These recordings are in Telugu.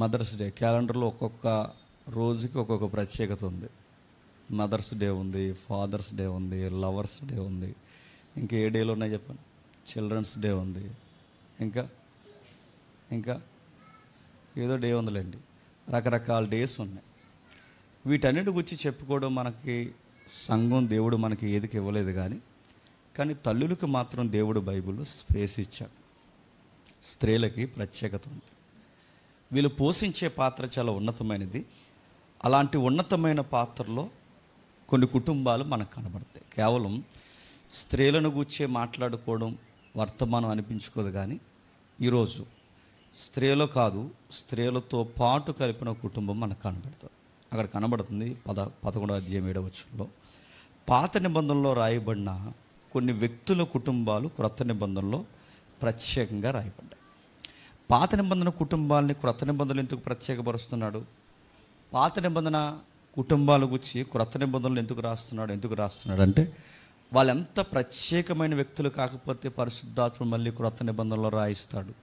మదర్స్ డే క్యాలెండర్లో ఒక్కొక్క రోజుకి ఒక్కొక్క ప్రత్యేకత ఉంది. మదర్స్ డే ఉంది, ఫాదర్స్ డే ఉంది, లవర్స్ డే ఉంది, ఇంకా ఏ డేలు ఉన్నాయి చెప్పండి. చిల్డ్రన్స్ డే ఉంది, ఇంకా ఇంకా ఏదో డే ఉందిలేండి. రకరకాల డేస్ ఉన్నాయి. వీటన్నిటి గురించి చెప్పుకోవడం మనకి సంఘం దేవుడు మనకి ఏదికి ఇవ్వలేదు, కానీ తల్లులకు మాత్రం దేవుడు బైబిల్లో స్పేస్ ఇచ్చాడు. స్త్రీలకి ప్రత్యేకత ఉంది. వీళ్ళు పోషించే పాత్ర చాలా ఉన్నతమైనది. అలాంటి ఉన్నతమైన పాత్రలో కొన్ని కుటుంబాలు మనకు కనబడతాయి. కేవలం స్త్రీలను గూర్చే మాట్లాడుకోవడం వర్తమానం అనిపించుకోదు, కానీ ఈరోజు స్త్రీలు కాదు, స్త్రీలతో పాటు కలిపిన కుటుంబం మనకు కనబడుతుంది. అక్కడ కనబడుతుంది 11వ అధ్యాయం 7వ వచనంలో పాత నిబంధనలో రాయబడిన కొన్ని వ్యక్తుల కుటుంబాలు క్రొత్త నిబంధనలో ప్రత్యేకంగా రాయబడ్డాయి. పాత నిబంధన కుటుంబాలని క్రొత్త నిబంధనలు ఎందుకు ప్రత్యేకపరుస్తున్నాడు? పాత నిబంధన కుటుంబాల గురించి క్రొత్త నిబంధనలు ఎందుకు రాస్తున్నాడు అంటే వాళ్ళు ఎంత ప్రత్యేకమైన వ్యక్తులు కాకపోతే పరిశుద్ధాత్మ మళ్ళీ క్రొత్త నిబంధనలో రాయిస్తాడు.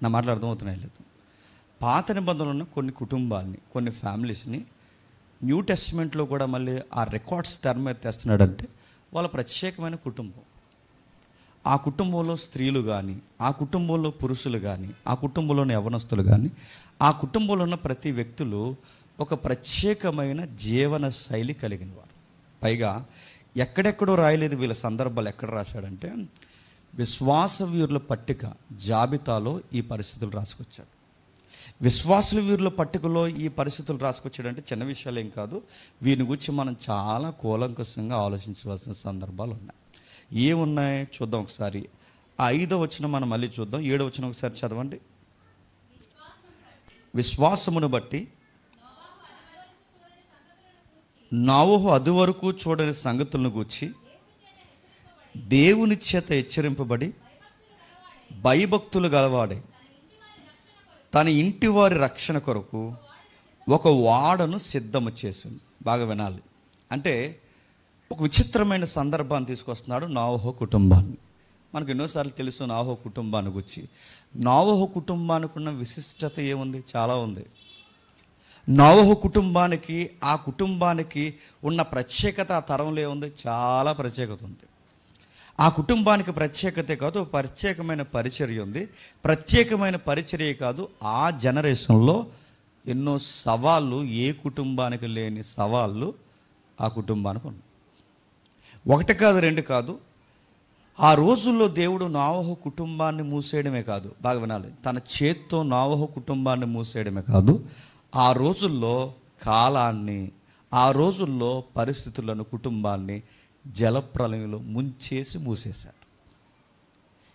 నా మాటలు అర్థమవుతున్నాయి లేదు? పాత నిబంధనలు ఉన్న కొన్ని కుటుంబాలని, కొన్ని ఫ్యామిలీస్ని న్యూ టెస్టిమెంట్లో కూడా మళ్ళీ ఆ రికార్డ్స్ తెర మీద తెస్తున్నాడంటే వాళ్ళ ప్రత్యేకమైన కుటుంబం. ఆ కుటుంబంలో స్త్రీలు కానీ, ఆ కుటుంబంలో పురుషులు కానీ, ఆ కుటుంబంలోని యవ్వనస్తులు కానీ, ఆ కుటుంబంలో ఉన్న ప్రతి వ్యక్తులు ఒక ప్రత్యేకమైన జీవన శైలి కలిగిన వారు. పైగా ఎక్కడెక్కడో రాయలేదు, వీళ్ళ సందర్భాలు ఎక్కడ రాశాడంటే విశ్వాస వీరుల పట్టిక జాబితాలో ఈ పరిస్థితులు రాసుకొచ్చాడు. విశ్వాసుల వీరుల పట్టికలో ఈ పరిస్థితులు రాసుకొచ్చాడంటే చిన్న విషయాలు ఏం కాదు. వీని గురించి మనం చాలా కూలంకషంగా ఆలోచించవలసిన సందర్భాలు ఉన్నాయి. ఏమున్నాయి చూద్దాం ఒకసారి. 5వ వచనం మనం మళ్ళీ చూద్దాం. 7వ వచనం ఒకసారి చదవండి. విశ్వాసమును బట్టి నోవహు అదివరకు చూడని సంగతులను గూర్చి దేవుని చేత హెచ్చరింపబడి భయభక్తులు గలవాడే తన ఇంటి వారి రక్షణ కొరకు ఒక ఓడను సిద్ధము చేసింది. బాగా వినాలి. అంటే ఒక విచిత్రమైన సందర్భాన్ని తీసుకొస్తున్నాడు నోవహు కుటుంబాన్ని. మనకు ఎన్నోసార్లు తెలుసు నోవహు కుటుంబాన్ని గురించి. నోవహు కుటుంబానికి ఉన్న విశిష్టత ఏముంది? చాలా ఉంది. నోవహు కుటుంబానికి, ఆ కుటుంబానికి ఉన్న ప్రత్యేకత ఆ తరంలో ఏముంది? చాలా ప్రత్యేకత ఉంది. ఆ కుటుంబానికి ప్రత్యేకతే కాదు, ప్రత్యేకమైన పరిచర్య ఉంది. ప్రత్యేకమైన పరిచర్య కాదు, ఆ జనరేషన్లో ఎన్నో సవాళ్ళు, ఏ కుటుంబానికి లేని సవాళ్ళు ఆ కుటుంబానికి ఉన్నాయి. ఒకటి కాదు, రెండు కాదు. ఆ రోజుల్లో దేవుడు నోవహు కుటుంబాన్ని మూసేయడమే కాదు, బాగా వినాలి, తన చేత్తో నోవహు కుటుంబాన్ని మూసేయడమే కాదు, ఆ రోజుల్లో కాలాన్ని, ఆ రోజుల్లో పరిస్థితులను, కుటుంబాన్ని జలప్రలయంలో ముంచేసి మూసేశాడు.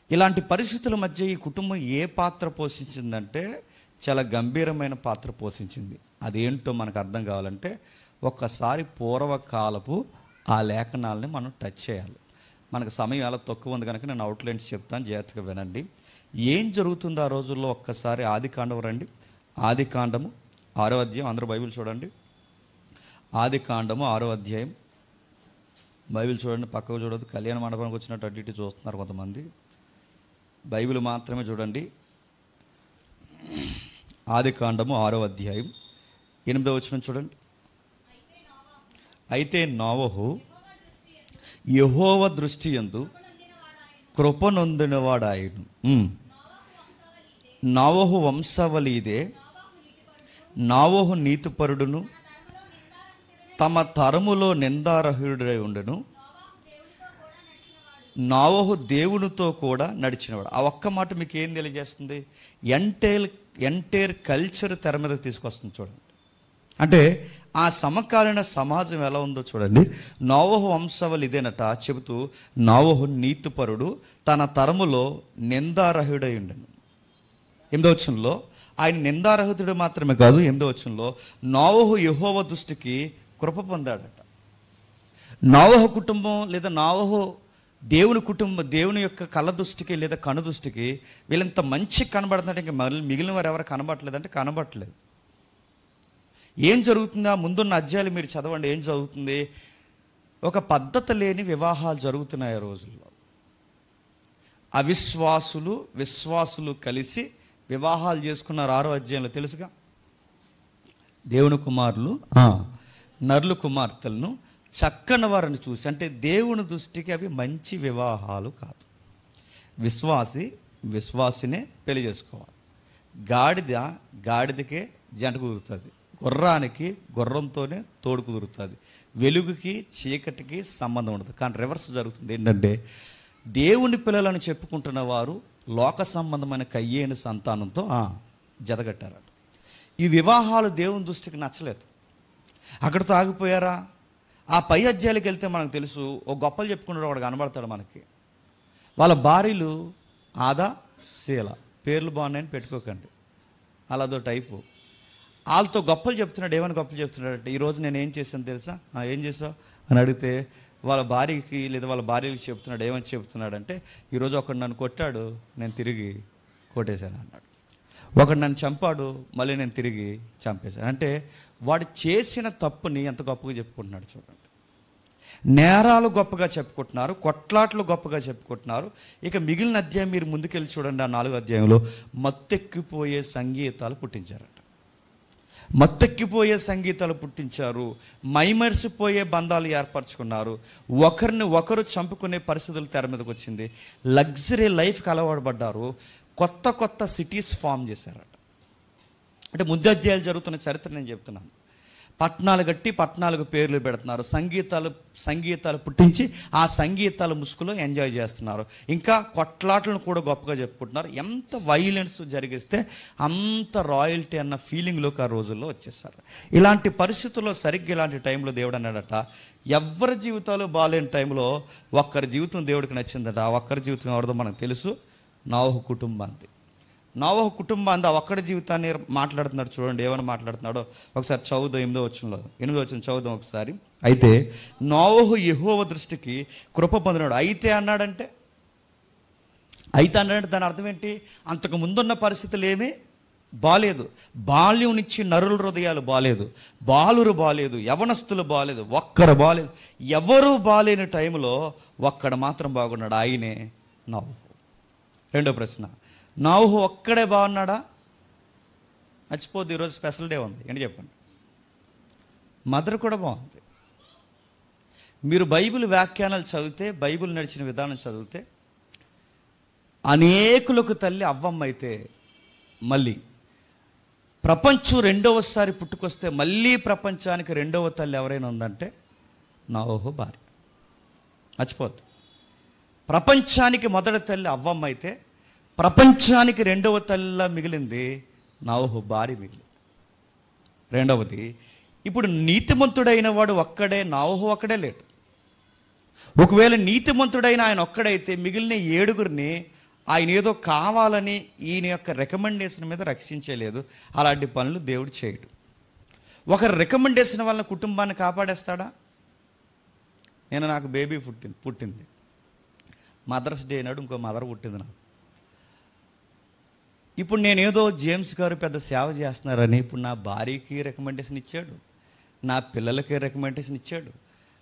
ఇలాంటి పరిస్థితుల మధ్య ఈ కుటుంబం ఏ పాత్ర పోషించిందంటే చాలా గంభీరమైన పాత్ర పోషించింది. అదేంటో మనకు అర్థం కావాలంటే ఒక్కసారి పూర్వకాలపు ఆ లేఖనాలని మనం టచ్ చేయాలి. మనకు సమయం అలా తక్కువ ఉంది కనుక నేను అవుట్లైన్స్ చెప్తాను, జాగ్రత్తగా వినండి. ఏం జరుగుతుందో ఆ రోజుల్లో ఒక్కసారి ఆదికాండం రండి. ఆదికాండము 6వ అధ్యాయం, అందరూ బైబిల్ చూడండి. ఆదికాండము 6వ అధ్యాయం బైబిల్ చూడండి. పక్కకు చూడదు, కళ్యాణ మండపానికి వచ్చినట్టు అటు ఇటు చూస్తున్నారు కొంతమంది. బైబిల్ మాత్రమే చూడండి. ఆదికాండము 6వ అధ్యాయం 8వ వచనం చూడండి. అయితే నోవహు యెహోవా దృష్టి యందు కృప నొందినవాడాయను. నోవహు వంశావళి ఇదే. నోవహు నీతిపరుడును తమ తరములో నిందారహితుడై ఉండెను. నోవహు దేవునితో కూడా నడిచినవాడు. ఆ ఒక్క మాట మీకు ఏం తెలియజేస్తుంది? ఎంటైర్ కల్చర్ తెర మీద తీసుకొస్తుంది చూడండి. అంటే ఆ సమకాలీన సమాజం ఎలా ఉందో చూడండి. నోవహు వంశావళి ఇదేనట చెబుతూ, నోవహు నీతిపరుడు తన తరములో నిందారహితుడై ఉండెను. 8వ వచనంలో ఆయన నిందారహితుడు మాత్రమే కాదు, 8వ వచనంలో నోవహు యెహోవా దృష్టికి కృప పొందాడట. నోవహు కుటుంబం లేదా నోవహు దేవుని కుటుంబం, దేవుని యొక్క కళ్ళ దృష్టికి లేదా కను దృష్టికి వీళ్ళంత మంచి కనబడుతుందంటే ఇంకా మిగిలిన వారు ఎవరు కనబడట్లేదంటే కనబడట్లేదు. ఏం జరుగుతుందా? ముందున్న అధ్యాయాలు మీరు చదవండి. ఏం జరుగుతుంది? ఒక పద్ధతి లేని వివాహాలు జరుగుతున్నాయి ఆ రోజుల్లో. అవిశ్వాసులు, విశ్వాసులు కలిసి వివాహాలు చేసుకున్నారు 6వ అధ్యాయంలో తెలుసుగా. దేవుని కుమారులు నరులు కుమార్తెలను చక్కని వారిని చూసి, అంటే దేవుని దృష్టికి అవి మంచి వివాహాలు కాదు. విశ్వాసినే పెళ్లి చేసుకోవాలి. గాడిదకే జంట కుదురుతుంది, గుర్రానికి గుర్రంతోనే తోడు కుదురుతుంది. వెలుగుకి చీకటికి సంబంధం ఉండదు. కానీ రివర్స్ జరుగుతుంది. ఏంటంటే దేవుని పిల్లలను చెప్పుకుంటున్న వారు లోక సంబంధమైన కయ్యేని సంతానంతో జతగట్టారట. ఈ వివాహాలు దేవుని దృష్టికి నచ్చలేదు. అక్కడితో ఆగిపోయారా? ఆ పై అధ్యాయాలకు వెళ్తే మనకు తెలుసు, ఓ గొప్పలు చెప్పుకుంటాడు వాడు కనబడతాడు మనకి. వాళ్ళ భార్యలు ఆదా శీల, పేర్లు బాగున్నాయని పెట్టుకోకండి, అలాదో టైపు. వాళ్ళతో గొప్పలు చెప్తున్నాడు. ఏమని గొప్పలు చెప్తున్నాడు అంటే, ఈరోజు నేను ఏం చేశాను తెలుసా, ఏం చేసావు అని అడిగితే వాళ్ళ భార్యకి లేదా వాళ్ళ భార్యకి చెప్తున్నాడు. ఏమని చెప్తున్నాడంటే, ఈరోజు ఒకడు నన్ను కొట్టాడు, నేను తిరిగి కొట్టేశాను అన్నాడు. ఒకడు నన్ను చంపాడు, మళ్ళీ నేను తిరిగి చంపేశాను. అంటే వాడు చేసిన తప్పుని ఎంత గొప్పగా చెప్పుకుంటున్నాడు చూడండి. నేరాలు గొప్పగా చెప్పుకుంటున్నారు, కొట్లాట్లు గొప్పగా చెప్పుకుంటున్నారు. ఇక మిగిలిన అధ్యాయం మీరు ముందుకెళ్ళి చూడండి. ఆ 4వ అధ్యాయంలో మత్తెక్కిపోయే సంగీతాలు పుట్టించారట. మత్తెక్కిపోయే సంగీతాలు పుట్టించారు, మైమరిసిపోయే బంధాలు ఏర్పరచుకున్నారు, ఒకరిని ఒకరు చంపుకునే పరిస్థితులు తెర మీదకి వచ్చింది. లగ్జరీ లైఫ్కి అలవాటు పడ్డారు, కొత్త కొత్త సిటీస్ ఫామ్ చేశారట. అంటే ముందు అధ్యాయాలు జరుగుతున్న చరిత్ర నేను చెప్తున్నాను. పట్టణాలు కట్టి పట్టణాలకు పేర్లు పెడుతున్నారు, సంగీతాలు పుట్టించి ఆ సంగీతాల ముసుగులో ఎంజాయ్ చేస్తున్నారు. ఇంకా కొట్లాట్లను కూడా గొప్పగా చెప్పుకుంటున్నారు. ఎంత వైలెన్స్ జరిగిస్తే అంత రాయల్టీ అన్న ఫీలింగ్లోకి ఆ రోజుల్లో వచ్చేసారు. ఇలాంటి పరిస్థితుల్లో సరిగ్గా ఇలాంటి టైంలో దేవుడు అన్నాడట, ఎవరి జీవితాలు బాగాలేని టైంలో ఒక్కరి జీవితం దేవుడికి నచ్చిందట. ఆ ఒక్కరి జీవితం ఎవరిదో మనకు తెలుసు, నోవహు కుటుంబాంది. నోవహు కుటుంబాంది ఆ ఒక్కడి జీవితాన్ని మాట్లాడుతున్నాడు. చూడండి ఏమని మాట్లాడుతున్నాడో ఒకసారి చదువుదాం. 8వ వచనం చదువుదాం ఒకసారి. అయితే నోవహు యెహోవా దృష్టికి కృప పొందినాడు. అయితే అన్నాడంటే దాని అర్థం ఏంటి? అంతకు ముందున్న పరిస్థితులు ఏమీ బాలేదు. బాల్యం నుంచి నరుల హృదయాలు బాలేదు, బాలురు బాలేదు, యవనస్తులు బాలేదు, ఒక్కరు బాలేదు. ఎవరు బాలేని టైంలో ఒక్కడ మాత్రం బాగున్నాడు, ఆయనే నోవహు. రెండో ప్రశ్న, నోవహు ఒక్కడే బాగున్నాడా? మర్చిపోద్దు, ఈరోజు స్పెషల్ డే ఉంది. ఏంటి చెప్పండి? మదర్ కూడా బాగుంది. మీరు బైబిల్ వ్యాఖ్యానాలు చదివితే, బైబిల్ నడిచిన విధానం చదివితే, అనేకులకు తల్లి అవ్వమ్మ అయితే, మళ్ళీ ప్రపంచం రెండవసారి పుట్టుకొస్తే మళ్ళీ ప్రపంచానికి రెండవ తల్లి ఎవరైనా ఉందంటే నోవహు భార్య. మర్చిపోద్దు. ప్రపంచానికి మొదటి తల్లి అవ్వమ్మ అయితే, ప్రపంచానికి రెండవ తల్లిలా మిగిలింది నోవహు భార్య మిగిలింది. రెండవది, ఇప్పుడు నీతిమంతుడైన వాడు ఒక్కడే, నోవహు ఒక్కడే లేడు. ఒకవేళ నీతిమంతుడైన ఆయన ఒక్కడైతే మిగిలిన 7గురిని ఆయన ఏదో కావాలని ఈయన యొక్క రికమెండేషన్ మీద రక్షించలేదు. అలాంటి పనులు దేవుడు చేయడు. ఒకరి రికమెండేషన్ వల్ల కుటుంబాన్ని కాపాడేస్తాడా? నాకు బేబీ పుట్టింది మదర్స్ డే నాడు ఇంకో మదర్ పుట్టింది నాకు. ఇప్పుడు నేనేదో జేమ్స్ గారు పెద్ద సేవ చేస్తున్నారని ఇప్పుడు నా భార్యకి రికమెండేషన్ ఇచ్చాడు, నా పిల్లలకి రికమెండేషన్ ఇచ్చాడు,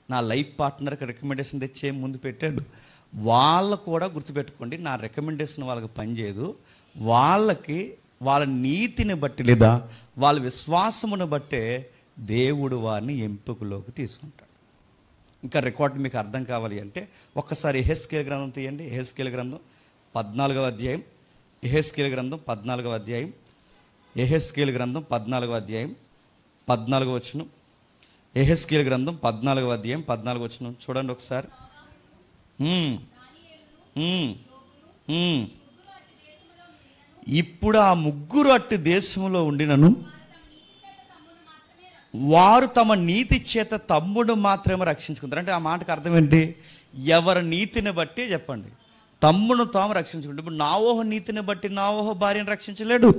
నా లైఫ్ పార్ట్నర్కి రికమెండేషన్ తెచ్చే ముందు పెట్టాడు. వాళ్ళు కూడా గుర్తుపెట్టుకోండి, నా రికమెండేషన్ వాళ్ళకి పనిచేయదు. వాళ్ళకి వాళ్ళ నీతిని బట్టి లేదా వాళ్ళ విశ్వాసమును బట్టే దేవుడు వారిని ఎంపికలోకి తీసుకుంటాడు. ఇంకా రికార్డు మీకు అర్థం కావాలి అంటే ఒక్కసారి యెహెజ్కేలు గ్రంథం తీయండి. యెహెజ్కేలు గ్రంథం 14వ అధ్యాయం. యెహెజ్కేలు గ్రంథం 14వ అధ్యాయం. యెహెజ్కేలు గ్రంథం 14వ అధ్యాయం 14వ వచనం. యెహెజ్కేలు గ్రంథం 14వ అధ్యాయం 14వ వచనం చూడండి ఒకసారి. ఇప్పుడు ఆ ముగ్గురు అట్టి దేశంలో ఉండినను వారు తమ నీతి చేత తమ్ముడు మాత్రమే రక్షించుకుంటారు. అంటే ఆ మాటకు అర్థం ఏంటి? ఎవరి నీతిని బట్టి చెప్పండి, తమ్ముడు తాము రక్షించుకుంటారు. ఇప్పుడు నోవహు నీతిని బట్టి నోవహు భార్యను రక్షించలేడు,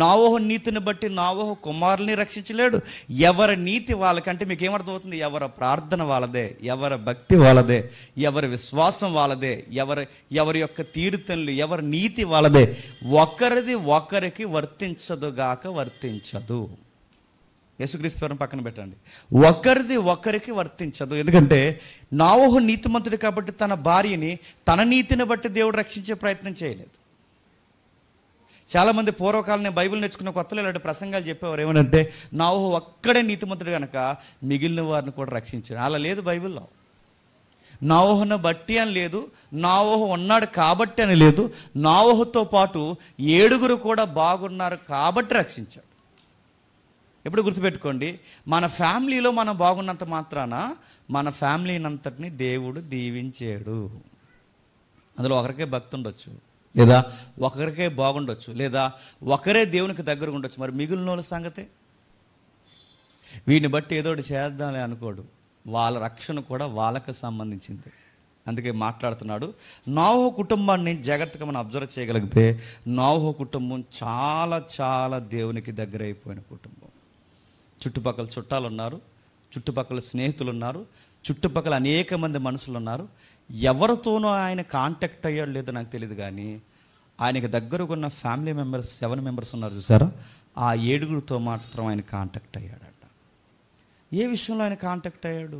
నోవహు నీతిని బట్టి నోవహు కుమారుల్ని రక్షించలేడు. ఎవరి నీతి వాళ్ళకంటే మీకు ఏమర్థమవుతుంది? ఎవరి ప్రార్థన వాళ్ళదే, ఎవరి భక్తి వాళ్ళదే, ఎవరి విశ్వాసం వాళ్ళదే, ఎవరి యొక్క తీరుతనులు, ఎవరి నీతి వాళ్ళదే. ఒకరిది ఒకరికి వర్తించదుగాక వర్తించదు. యేసుక్రీస్తుని పక్కన పెట్టండి. ఒకరిది ఒకరికి వర్తించదు. ఎందుకంటే నోవహు నీతిమంతుడు కాబట్టి తన భార్యని తన నీతిని బట్టి దేవుడు రక్షించే ప్రయత్నం చేయలేదు. చాలామంది పూర్వకాలం బైబిల్ నేర్చుకున్న కొత్తలో ఇలాంటి ప్రసంగాలు చెప్పేవారు. ఏమనంటే నోవహు ఒక్కడే నీతిమంతుడు కనుక మిగిలిన వారిని కూడా రక్షించాడు. అలా లేదు బైబిల్లో. నోవహును బట్టి అని లేదు, నోవహు ఉన్నాడు కాబట్టి అని లేదు. నోవహుతో పాటు 7 కూడా బాగున్నారు కాబట్టి రక్షించాడు. ఎప్పుడు గుర్తుపెట్టుకోండి, మన ఫ్యామిలీలో మనం బాగున్నంత మాత్రాన మన ఫ్యామిలీని అంతటిని దేవుడు దీవించాడు. అందులో ఒకరికే భక్తి ఉండొచ్చు, లేదా ఒకరికే బాగుండొచ్చు, లేదా ఒకరే దేవునికి దగ్గరగా ఉండొచ్చు. మరి మిగిలిన వాళ్ళ సంగతే? వీడిని బట్టి ఏదో ఒకటి చేద్దామని అనుకోడు. వాళ్ళ రక్షణ కూడా వాళ్ళకి సంబంధించింది. అందుకే మాట్లాడుతున్నాడు. నోవహు కుటుంబాన్ని జాగ్రత్తగా మనం అబ్జర్వ్ చేయగలిగితే నోవహు కుటుంబం చాలా చాలా దేవునికి దగ్గర అయిపోయిన కుటుంబం. చుట్టుపక్కల చుట్టాలు ఉన్నారు, చుట్టుపక్కల స్నేహితులు ఉన్నారు, చుట్టుపక్కల అనేక మంది మనుషులు ఉన్నారు. ఎవరితోనో ఆయన కాంటాక్ట్ అయ్యాడు లేదో నాకు తెలియదు, కానీ ఆయనకి దగ్గరకు ఉన్న ఫ్యామిలీ మెంబర్స్ 7 మెంబర్స్ ఉన్నారు చూసారా, ఆ 7తో మాత్రం ఆయన కాంటాక్ట్ అయ్యాడట. ఏ విషయంలో ఆయన కాంటాక్ట్ అయ్యాడు?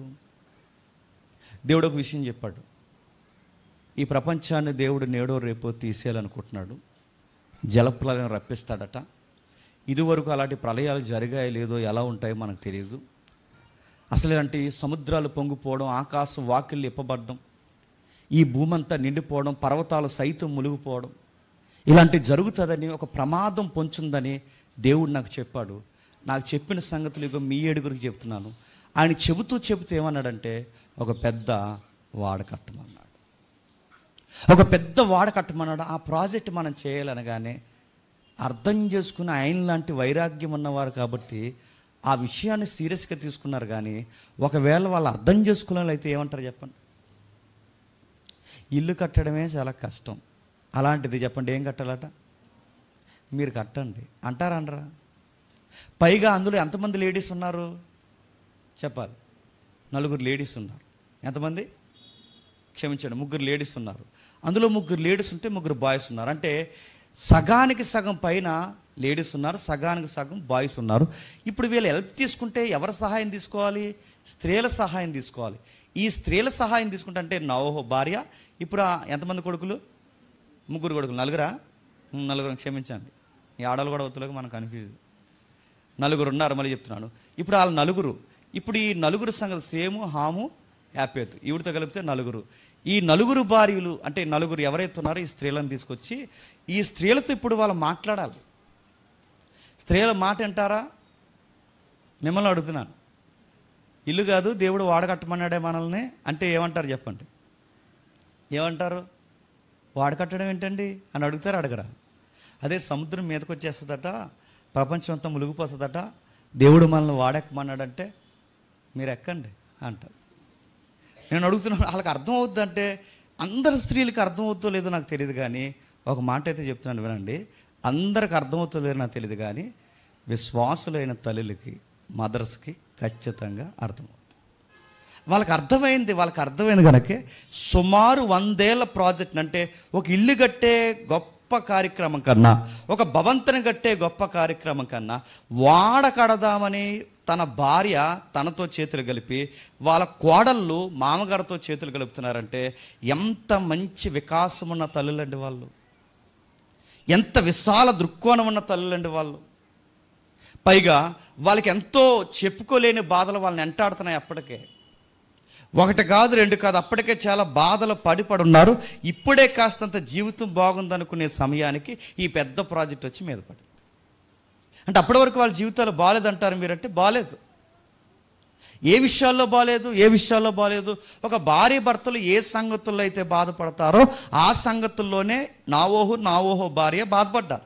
దేవుడు ఒక విషయం చెప్పాడు. ఈ ప్రపంచాన్ని దేవుడు నేడో రేపో తీసేయాలనుకుంటున్నాడు. జలప్రలయం రప్పిస్తాడట. ఇదివరకు అలాంటి ప్రళయాలు జరిగాయో లేదో, ఎలా ఉంటాయో మనకు తెలియదు. అసలు ఇలాంటి సముద్రాలు పొంగిపోవడం, ఆకాశం వాకిళ్ళు ఇప్పబడడం, ఈ భూమి అంతా నిండిపోవడం, పర్వతాలు సైతం మునిగిపోవడం, ఇలాంటి జరుగుతుందని, ఒక ప్రమాదం పొంచుందని దేవుడు నాకు చెప్పాడు. నాకు చెప్పిన సంగతులు ఇగో మీ 7 చెప్తున్నాను. ఆయన చెబుతూ ఏమన్నాడంటే ఒక పెద్ద వాడ కట్టమన్నాడు. ఒక పెద్ద వాడ కట్టమన్నాడు. ఆ ప్రాజెక్ట్ మనం చేయాలనగానే అర్థం చేసుకుని ఆయన లాంటి వైరాగ్యం ఉన్నవారు కాబట్టి ఆ విషయాన్ని సీరియస్గా తీసుకున్నారు. కానీ ఒకవేళ వాళ్ళు అర్థం చేసుకునే అయితే ఏమంటారు చెప్పండి? ఇల్లు కట్టడమే చాలా కష్టం, అలాంటిది చెప్పండి ఏం కట్టాలట? మీరు కట్టండి అంటారా? పైగా అందులో ఎంతమంది లేడీస్ ఉన్నారు చెప్పాలి? 4 లేడీస్ ఉన్నారు. ఎంతమంది? క్షమించండి, 3 లేడీస్ ఉన్నారు. అందులో 3 లేడీస్ ఉంటే 3 బాయ్స్ ఉన్నారు. అంటే సగానికి సగం పైన లేడీస్ ఉన్నారు, సగానికి సగం బాయ్స్ ఉన్నారు. ఇప్పుడు వీళ్ళు హెల్ప్ తీసుకుంటే ఎవరి సహాయం తీసుకోవాలి? స్త్రీల సహాయం తీసుకోవాలి. ఈ స్త్రీల సహాయం తీసుకుంటే నోవహు భార్య. ఇప్పుడు ఎంతమంది కొడుకులు? 3 కొడుకులు. 4 క్షమించండి, ఈ ఆడలు కూడా అవుతులకు మనకు కన్ఫ్యూజ్. 4 ఉన్నారు, మళ్ళీ చెప్తున్నాను. ఇప్పుడు వాళ్ళ 4. ఇప్పుడు ఈ 4 సంగతి సేము, హాము, యాపేతు, ఈవిడితో కలిపితే 4. ఈ 4 భార్యలు అంటే 4 ఎవరైతే ఉన్నారో ఈ స్త్రీలను తీసుకొచ్చి ఈ స్త్రీలతో ఇప్పుడు వాళ్ళు మాట్లాడాలి. స్త్రీల మాట అంటారా? మిమ్మల్ని అడుగుతున్నాను. ఇల్లు కాదు దేవుడు వాడకట్టమన్నాడే మనల్ని అంటే ఏమంటారు చెప్పండి? ఏమంటారు? వాడకట్టడం ఏంటండి అని అడుగుతారు, అడగరా? అదే సముద్రం మీదకి వచ్చేస్తుందట, ప్రపంచం అంతా మునిగిపోతుందట, దేవుడు మనల్ని వాడెక్కమన్నాడంటే మీరు ఎక్కండి అంటారు. నేను అడుగుతున్నాను, వాళ్ళకి అర్థమవుద్దంటే అందరి స్త్రీలకి అర్థమవుతుందో లేదో నాకు తెలియదు, కానీ ఒక మాట అయితే చెప్తున్నాను వినండి. అందరికి అర్థమవుతుందో లేదో నాకు తెలియదు, కానీ విశ్వాసులైన తల్లులకి, మదర్స్కి ఖచ్చితంగా అర్థమవుతుంది. వాళ్ళకి అర్థమైంది కనుక సుమారు 100 ఏళ్ల ప్రాజెక్ట్ అంటే ఒక ఇల్లు కట్టే గొప్ప కార్యక్రమం కన్నా, ఒక భవంతిని కట్టే గొప్ప కార్యక్రమం కన్నా వాడ కడదామని తన భార్య తనతో చేతులు కలిపి వాళ్ళ కోడళ్ళు మామగారితో చేతులు కలుపుతున్నారంటే ఎంత మంచి వికాసం ఉన్న తల్లులండి వాళ్ళు, ఎంత విశాల దృక్కోణం ఉన్న తల్లులండి వాళ్ళు. పైగా వాళ్ళకి ఎంతో చెప్పుకోలేని బాధలు వాళ్ళని వెంటాడుతున్నాయి. అప్పటికే 1 కాదు 2 కాదు, అప్పటికే చాలా బాధలు పడి ఉన్నారు. ఇప్పుడే కాస్తంత జీవితం బాగుందనుకునే సమయానికి ఈ పెద్ద ప్రాజెక్ట్ వచ్చి మీద పడింది. అంటే అప్పటి వరకు వాళ్ళ జీవితాలు బాగాలేదంటారు మీరంటే బాగాలేదు. ఏ విషయాల్లో బాగాలేదు? ఒక భార్య భర్తలు ఏ సంగతుల్లో అయితే బాధపడతారో ఆ సంగతుల్లోనే నోవహు భార్య బాధపడ్డారు.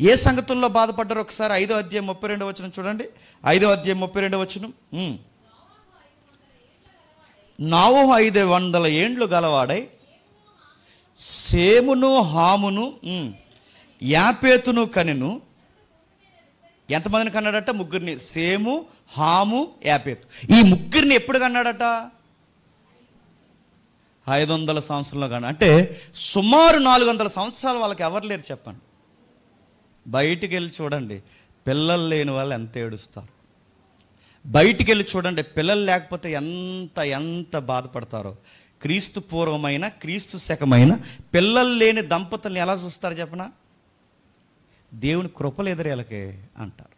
ఏ సంగతుల్లో బాధపడ్డారు ఒకసారి 5వ అధ్యాయం 32వ వచనం చూడండి. 5వ అధ్యాయం 32వ వచనం. నోవహు 500 ఏండ్లు గలవాడై సేమును, హామును, యాపేతును కనెను. ఎంతమందిని కన్నాడట? 3. సేము, హాము, యాపేతు. ఈ 3 ఎప్పుడు కన్నాడట? 500 సంవత్సరంలో కన్నా. అంటే సుమారు 400 సంవత్సరాలు వాళ్ళకి ఎవరు లేరు చెప్పండి. బయటికి వెళ్ళి చూడండి, పిల్లలు లేని వాళ్ళు ఎంత ఏడుస్తారు. బయటికి వెళ్ళి చూడండి, పిల్లలు లేకపోతే ఎంత బాధపడతారో. క్రీస్తు పూర్వమైన, క్రీస్తు శకమైన పిల్లలు లేని దంపతుల్ని ఎలా చూస్తారు చెప్పనా? దేవుని కృపలు ఎదురేలకే అంటారు.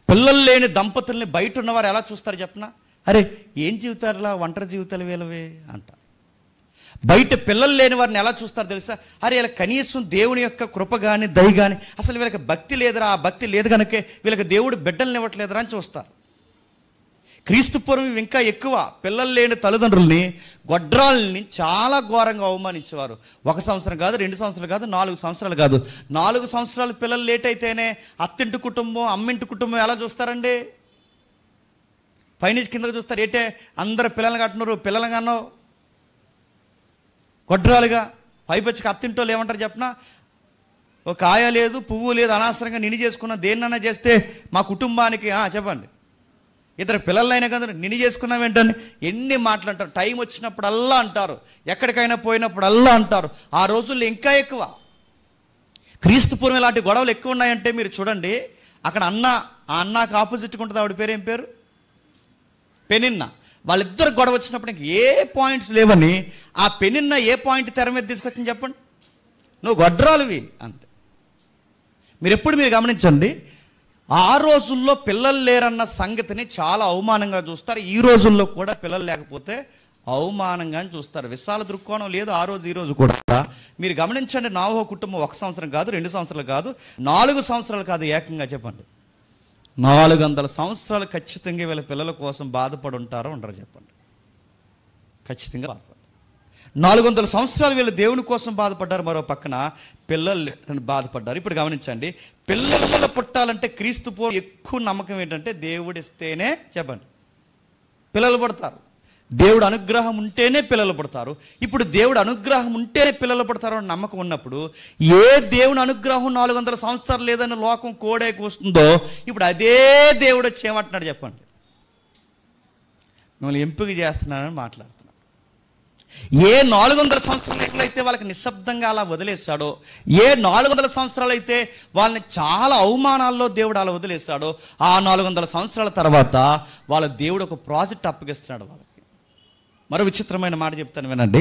పిల్లలు లేని దంపతుల్ని బయట ఉన్నవారు ఎలా చూస్తారు చెప్పనా? అరే ఏం జీవితారులా, ఒంటరి జీవితాలు వీళ్ళవే అంటారు. బయట పిల్లలు లేని వారిని ఎలా చూస్తారు తెలుసా? అరే వీళ్ళకి కనీసం దేవుని యొక్క కృప కానీ దయ కానీ, అసలు వీళ్ళకి భక్తి లేదురా, ఆ భక్తి లేదు కనుకే వీళ్ళకి దేవుడు బిడ్డల్ని ఇవ్వట్లేదురా అని చూస్తారు. క్రీస్తు పూర్వం ఇంకా ఎక్కువ పిల్లలు లేని తల్లిదండ్రుల్ని, గొడ్రాలని చాలా ఘోరంగా అవమానించేవారు. 1 సంవత్సరం కాదు, 2 సంవత్సరాలు కాదు, 4 సంవత్సరాలు కాదు. 4 సంవత్సరాలు పిల్లలు లేట్ అయితేనే అత్తింటి కుటుంబం, అమ్మింటి కుటుంబం ఎలా చూస్తారండి? పైనుంచి కిందకు చూస్తారు. ఏంటే అందరు పిల్లల్ని కట్టున్నారు, పిల్లలు కన్నావు గొడ్రాలుగా. పైపచ్చికి అత్తింటోళ్ళు ఏమంటారు చెప్పనా? ఒక కాయ లేదు, పువ్వు లేదు, అనవసరంగా నిన్ను చేసుకున్నా, దేన్నైనా చేస్తే మా కుటుంబానికి చెప్పండి, ఇద్దరు పిల్లలైనా కదా నిన్ను చేసుకున్నాం ఏంటని ఎన్ని మాటలు అంటారు. టైం వచ్చినప్పుడల్లా అంటారు, ఎక్కడికైనా పోయినప్పుడల్లా అంటారు. ఆ రోజుల్లో ఇంకా ఎక్కువ. క్రీస్తు పూర్వం ఇలాంటి గొడవలు ఎక్కువ ఉన్నాయంటే మీరు చూడండి. అక్కడ ఆ అన్నకు ఆపోజిట్గా ఉంటుంది, ఆవిడ పేరు ఏం పేరు? పెనిన్న. వాళ్ళిద్దరు గొడవ వచ్చినప్పుడు ఇంక ఏ పాయింట్స్ లేవని ఆ పెనిన్న ఏ పాయింట్ తెర మీద తీసుకొచ్చింది చెప్పండి? నువ్వు గొడ్రాలువి అంతే. మీరు గమనించండి, ఆ రోజుల్లో పిల్లలు లేరన్న సంగతిని చాలా అవమానంగా చూస్తారు. ఈ రోజుల్లో కూడా పిల్లలు లేకపోతే అవమానంగా చూస్తారు. విశాల దృక్కోణం లేదు ఆ రోజు ఈ రోజు కూడా. మీరు గమనించండి, నోవహు కుటుంబం 1 సంవత్సరం కాదు, 2 సంవత్సరాలు కాదు, 4 సంవత్సరాలు కాదు, ఏకంగా చెప్పండి 400 సంవత్సరాలు ఖచ్చితంగా వీళ్ళ పిల్లల కోసం బాధపడి ఉంటారో ఉండరు చెప్పండి? ఖచ్చితంగా బాధపడ్డారు. 400 సంవత్సరాలు వీళ్ళు దేవుని కోసం బాధపడ్డారు, మరో పక్కన పిల్లలు బాధపడ్డారు. ఇప్పుడు గమనించండి, పిల్లలు పుట్టాలంటే క్రీస్తు పూర్వం ఎక్కువ నమ్మకం ఏంటంటే దేవుడు ఇస్తేనే చెప్పండి పిల్లలు పుడతారు. దేవుడు అనుగ్రహం ఉంటేనే పిల్లలు పుడతారు. ఇప్పుడు దేవుడు అనుగ్రహం ఉంటేనే పిల్లలు పుడతారు అని నమ్మకం ఉన్నప్పుడు, ఏ దేవుని అనుగ్రహం 400 సంవత్సరాలు లేదని లోకం కోడేకి వస్తుందో, ఇప్పుడు అదే దేవుడు వచ్చి ఏమంటున్నాడు చెప్పండి? మిమ్మల్ని ఎంపిక చేస్తున్నానని మాట్లాడుతున్నాడు. ఏ 400 సంవత్సరాలు అయితే వాళ్ళకి నిశ్శబ్దంగా అలా వదిలేశాడో, ఏ 400 సంవత్సరాలు అయితే వాళ్ళని చాలా అవమానాల్లో దేవుడు అలా వదిలేశాడో, ఆ 400 సంవత్సరాల తర్వాత వాళ్ళ దేవుడు ఒక ప్రాజెక్ట్ అప్పగిస్తున్నాడు వాళ్ళకి. మరో విచిత్రమైన మాట చెప్తాను వినండి.